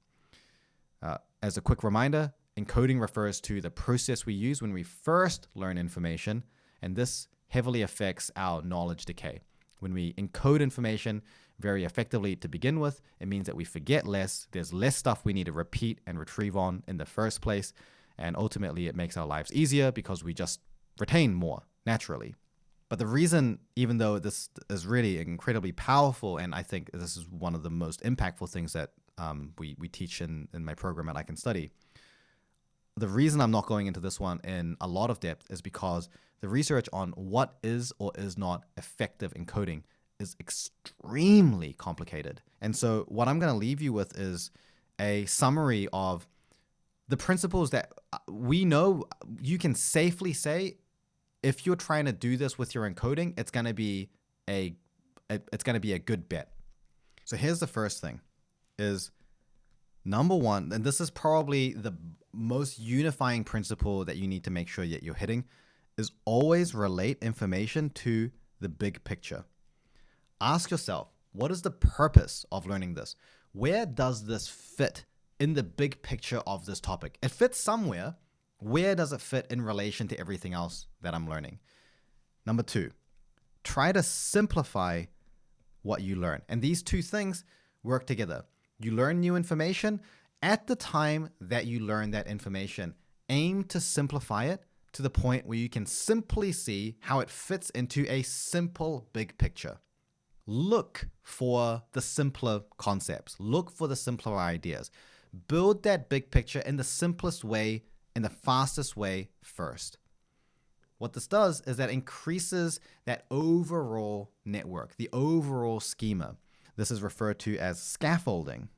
As a quick reminder, encoding refers to the process we use when we first learn information, and this heavily affects our knowledge decay. When we encode information very effectively to begin with, it means that we forget less. There's less stuff we need to repeat and retrieve on in the first place. And ultimately, it makes our lives easier because we just retain more naturally. But the reason, even though this is really incredibly powerful, and I think this is one of the most impactful things that we teach in my program at I Can Study, the reason I'm not going into this one in a lot of depth is because the research on what is or is not effective encoding is extremely complicated. And so what I'm going to leave you with is a summary of the principles that we know you can safely say if you're trying to do this with your encoding, it's going to be a good bet. So here's the first thing is number one, and this is probably the most unifying principle that you need to make sure that you're hitting, is always relate information to the big picture. Ask yourself, what is the purpose of learning this? Where does this fit in the big picture of this topic? It fits somewhere. Where does it fit in relation to everything else that I'm learning? Number two, try to simplify what you learn. And these two things work together. You learn new information. At the time that you learn that information, aim to simplify it to the point where you can simply see how it fits into a simple big picture. Look for the simpler concepts. Look for the simpler ideas. Build that big picture in the simplest way, in the fastest way first. What this does is that increases that overall network, the overall schema. This is referred to as scaffolding.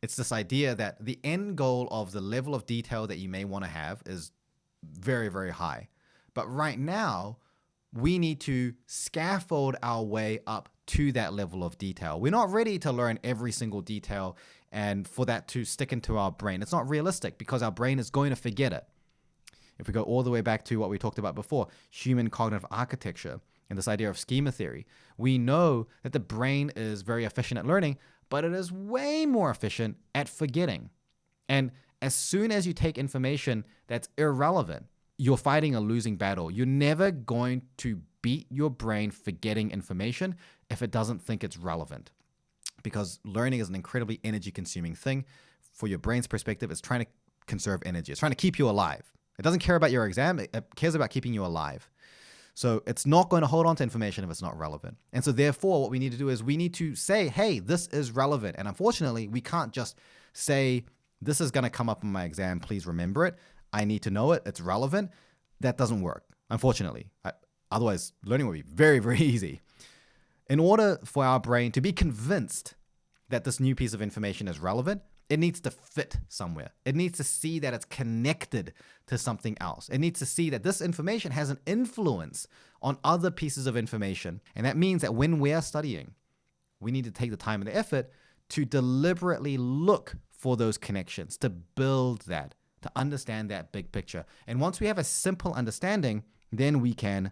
It's this idea that the end goal of the level of detail that you may want to have is very, very high. But right now, we need to scaffold our way up to that level of detail. We're not ready to learn every single detail and for that to stick into our brain. It's not realistic because our brain is going to forget it. If we go all the way back to what we talked about before, human cognitive architecture and this idea of schema theory, we know that the brain is very efficient at learning, but it is way more efficient at forgetting. And as soon as you take information that's irrelevant, you're fighting a losing battle. You're never going to beat your brain forgetting information if it doesn't think it's relevant. Because learning is an incredibly energy consuming thing. For your brain's perspective, it's trying to conserve energy. It's trying to keep you alive. It doesn't care about your exam. It cares about keeping you alive. So it's not going to hold on to information if it's not relevant. And so therefore, what we need to do is we need to say, hey, this is relevant. And unfortunately, we can't just say, this is going to come up in my exam. Please remember it. I need to know it. It's relevant. That doesn't work, unfortunately. Otherwise, learning would be very, very easy. In order for our brain to be convinced that this new piece of information is relevant, it needs to fit somewhere. It needs to see that it's connected to something else. It needs to see that this information has an influence on other pieces of information. And that means that when we are studying, we need to take the time and the effort to deliberately look for those connections, to build that, to understand that big picture. And once we have a simple understanding, then we can,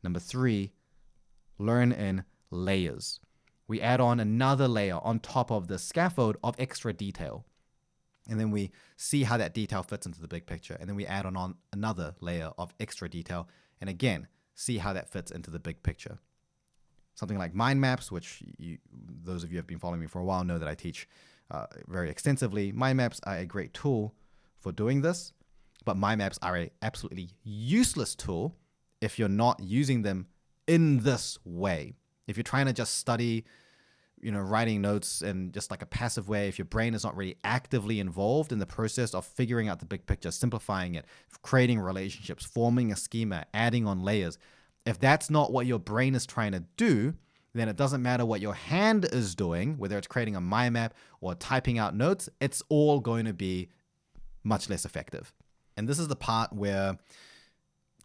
number 3, learn in layers. We add on another layer on top of the scaffold of extra detail. And then we see how that detail fits into the big picture. And then we add on another layer of extra detail. And again, see how that fits into the big picture. Something like mind maps, which those of you who have been following me for a while know that I teach very extensively. Mind maps are a great tool for doing this, but mind maps are an absolutely useless tool if you're not using them in this way. If you're trying to just study, writing notes in just like a passive way, if your brain is not really actively involved in the process of figuring out the big picture, simplifying it, creating relationships, forming a schema, adding on layers, if that's not what your brain is trying to do, then it doesn't matter what your hand is doing, whether it's creating a mind map or typing out notes, it's all going to be much less effective. And this is the part where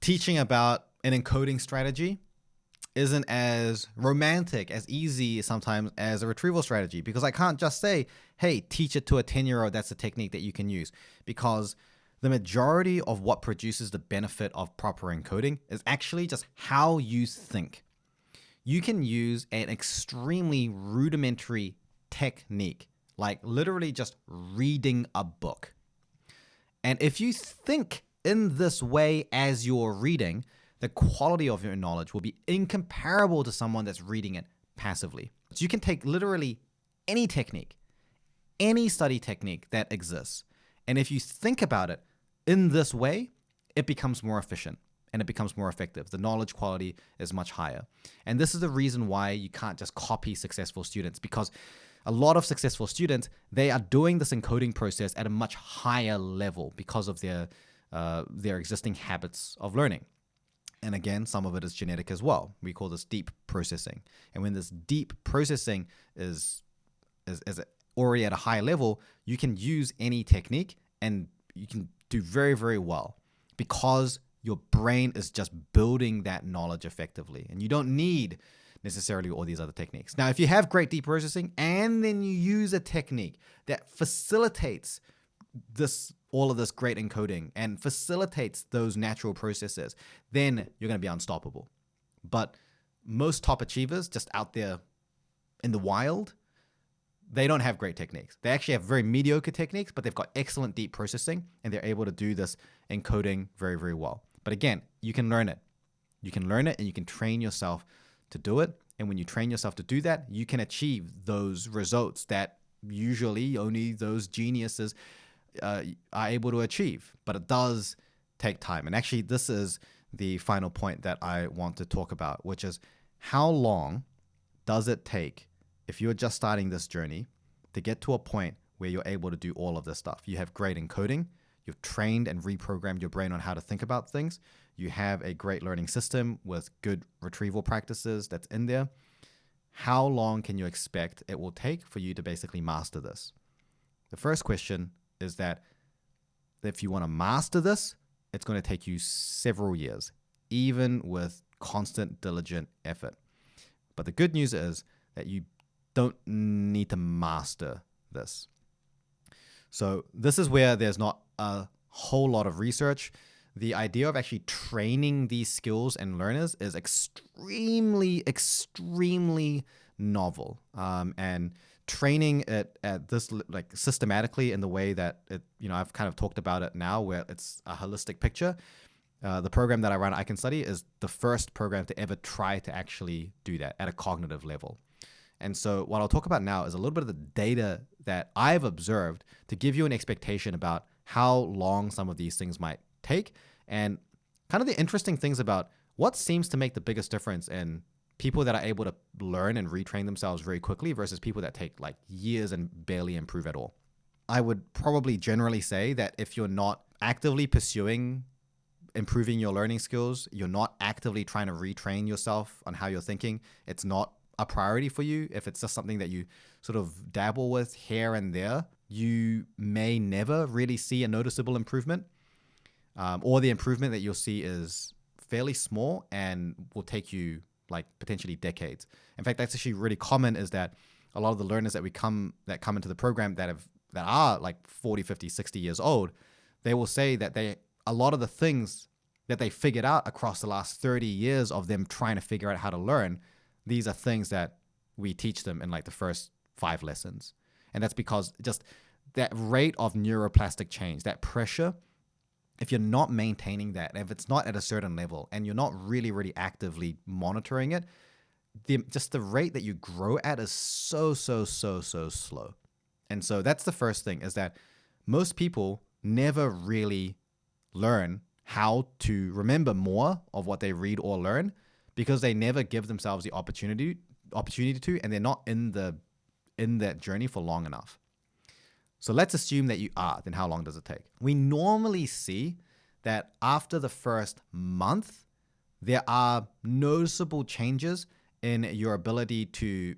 teaching about an encoding strategy isn't as romantic, as easy sometimes as a retrieval strategy, because I can't just say, hey, teach it to a 10-year-old, that's a technique that you can use, because the majority of what produces the benefit of proper encoding is actually just how you think. You can use an extremely rudimentary technique, like literally just reading a book. And if you think in this way as you're reading, the quality of your knowledge will be incomparable to someone that's reading it passively. So you can take literally any technique, any study technique that exists. And if you think about it in this way, it becomes more efficient and it becomes more effective. The knowledge quality is much higher. And this is the reason why you can't just copy successful students, because a lot of successful students, they are doing this encoding process at a much higher level because of their existing habits of learning. And again, some of it is genetic as well. We call this deep processing. And when this deep processing is already at a high level, you can use any technique and you can do very, very well because your brain is just building that knowledge effectively. And you don't need necessarily all these other techniques. Now, if you have great deep processing and then you use a technique that facilitates all of this great encoding and facilitates those natural processes, then you're going to be unstoppable. But most top achievers just out there in the wild, they don't have great techniques. They actually have very mediocre techniques, but they've got excellent deep processing and they're able to do this encoding very, very well. But again, you can learn it. You can learn it and you can train yourself to do it. And when you train yourself to do that, you can achieve those results that usually only those geniuses are able to achieve, but it does take time. And actually, this is the final point that I want to talk about, which is how long does it take if you're just starting this journey to get to a point where you're able to do all of this stuff? You have great encoding, you've trained and reprogrammed your brain on how to think about things, you have a great learning system with good retrieval practices that's in there. How long can you expect it will take for you to basically master this? The first question is that if you want to master this, it's going to take you several years, even with constant, diligent effort. But the good news is that you don't need to master this. So this is where there's not a whole lot of research. The idea of actually training these skills and learners is extremely, extremely novel. And training it at this like systematically in the way that it, I've kind of talked about it now, where it's a holistic picture. The program that I run, I Can Study, is the first program to ever try to actually do that at a cognitive level. And so what I'll talk about now is a little bit of the data that I've observed to give you an expectation about how long some of these things might take, and kind of the interesting things about what seems to make the biggest difference in people that are able to learn and retrain themselves very quickly versus people that take like years and barely improve at all. I would probably generally say that if you're not actively pursuing improving your learning skills, you're not actively trying to retrain yourself on how you're thinking, it's not a priority for you. If it's just something that you sort of dabble with here and there, you may never really see a noticeable improvement, or the improvement that you'll see is fairly small and will take you like potentially decades. In fact, that's actually really common, is that a lot of the learners that come into the program that are like 40, 50, 60 years old, they will say that a lot of the things that they figured out across the last 30 years of them trying to figure out how to learn, these are things that we teach them in like the first 5 lessons. And that's because just that rate of neuroplastic change, that pressure, if you're not maintaining that, if it's not at a certain level and you're not really, really actively monitoring it, just the rate that you grow at is so slow. And so that's the first thing, is that most people never really learn how to remember more of what they read or learn because they never give themselves the opportunity to, and they're not in that journey for long enough. So let's assume that you are, then how long does it take? We normally see that after the first month, there are noticeable changes in your ability to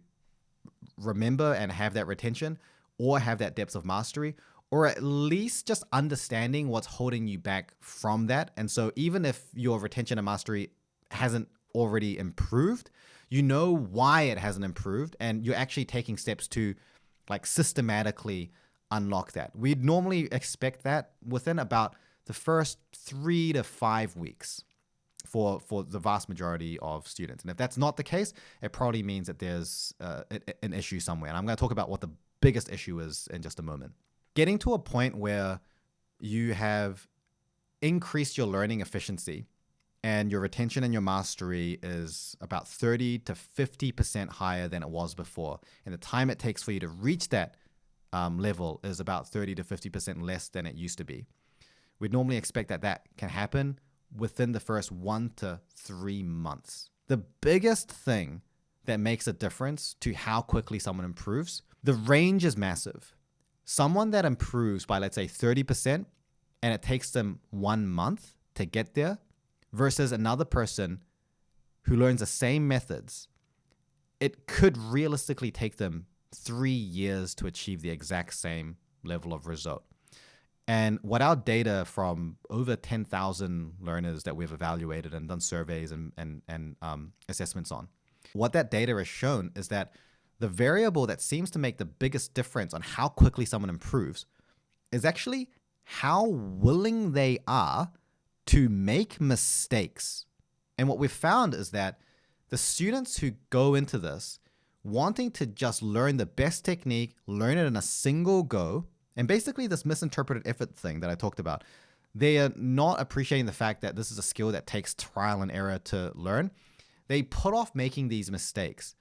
remember and have that retention, or have that depth of mastery, or at least just understanding what's holding you back from that. And so even if your retention and mastery hasn't already improved, you know why it hasn't improved, and you're actually taking steps to like systematically unlock that. We'd normally expect that within about the first 3 to 5 weeks for the vast majority of students. And if that's not the case, it probably means that there's an issue somewhere. And I'm going to talk about what the biggest issue is in just a moment. Getting to a point where you have increased your learning efficiency and your retention and your mastery is about 30 to 50% higher than it was before, and the time it takes for you to reach that level is about 30 to 50% less than it used to be. We'd normally expect that can happen within the first 1 to 3 months. The biggest thing that makes a difference to how quickly someone improves, the range is massive. Someone that improves by, let's say, 30% and it takes them 1 month to get there, versus another person who learns the same methods, it could realistically take them 3 years to achieve the exact same level of result. And what our data from over 10,000 learners that we've evaluated and done surveys and assessments on, what that data has shown is that the variable that seems to make the biggest difference on how quickly someone improves is actually how willing they are to make mistakes. And what we've found is that the students who go into this wanting to just learn the best technique, learn it in a single go, and basically this misinterpreted effort thing that I talked about, they are not appreciating the fact that this is a skill that takes trial and error to learn. They put off making these mistakes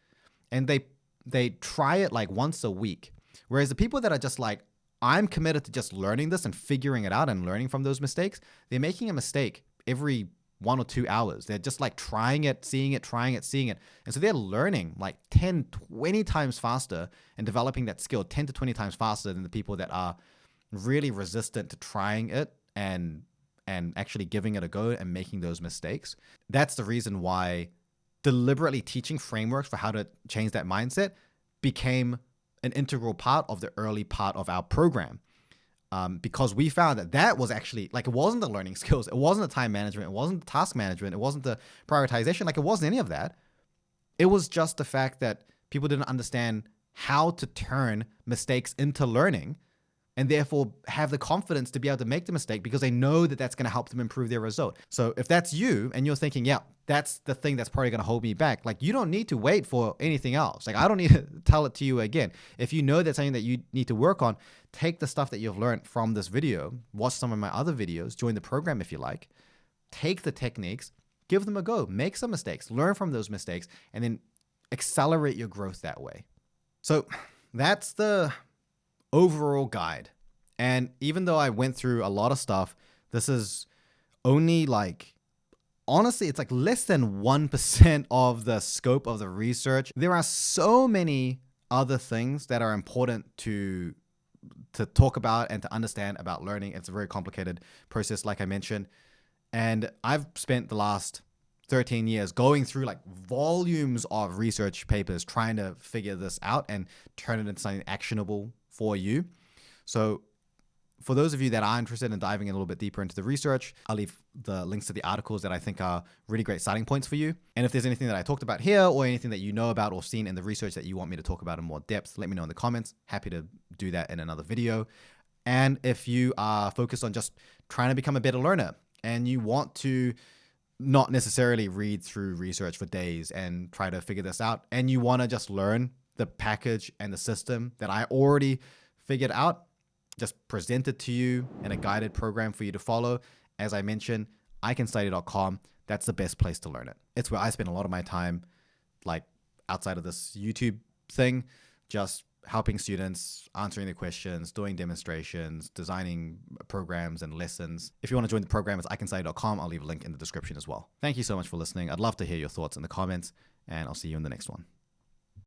and they try it like once a week. Whereas the people that are just like, I'm committed to just learning this and figuring it out and learning from those mistakes, they're making a mistake every 1 or 2 hours. They're just like trying it, seeing it, trying it, seeing it. And so they're learning like 10, 20 times faster and developing that skill 10 to 20 times faster than the people that are really resistant to trying it and actually giving it a go and making those mistakes. That's the reason why deliberately teaching frameworks for how to change that mindset became an integral part of the early part of our program. Because we found that was actually, like, it wasn't the learning skills, it wasn't the time management, it wasn't the task management, it wasn't the prioritization, like it wasn't any of that. It was just the fact that people didn't understand how to turn mistakes into learning and therefore have the confidence to be able to make the mistake because they know that that's going to help them improve their result. So if that's you and you're thinking, yeah, that's the thing that's probably going to hold me back, like you don't need to wait for anything else. Like I don't need to tell it to you again. If you know that's something that you need to work on, take the stuff that you've learned from this video, watch some of my other videos, join the program if you like, take the techniques, give them a go, make some mistakes, learn from those mistakes, and then accelerate your growth that way. So that's the overall guide. And even though I went through a lot of stuff, this is only like, honestly, it's like less than 1% of the scope of the research. There are so many other things that are important to talk about and to understand about learning. It's a very complicated process, like I mentioned. And I've spent the last 13 years going through like volumes of research papers trying to figure this out and turn it into something actionable for you. So for those of you that are interested in diving a little bit deeper into the research, I'll leave the links to the articles that I think are really great starting points for you. And if there's anything that I talked about here or anything that you know about or seen in the research that you want me to talk about in more depth, let me know in the comments. Happy to do that in another video. And if you are focused on just trying to become a better learner and you want to not necessarily read through research for days and try to figure this out, and you want to just learn the package and the system that I already figured out, just presented to you in a guided program for you to follow. As I mentioned, iCanStudy.com, that's the best place to learn it. It's where I spend a lot of my time, like outside of this YouTube thing, just helping students, answering their questions, doing demonstrations, designing programs and lessons. If you want to join the program, it's iCanStudy.com. I'll leave a link in the description as well. Thank you so much for listening. I'd love to hear your thoughts in the comments, and I'll see you in the next one.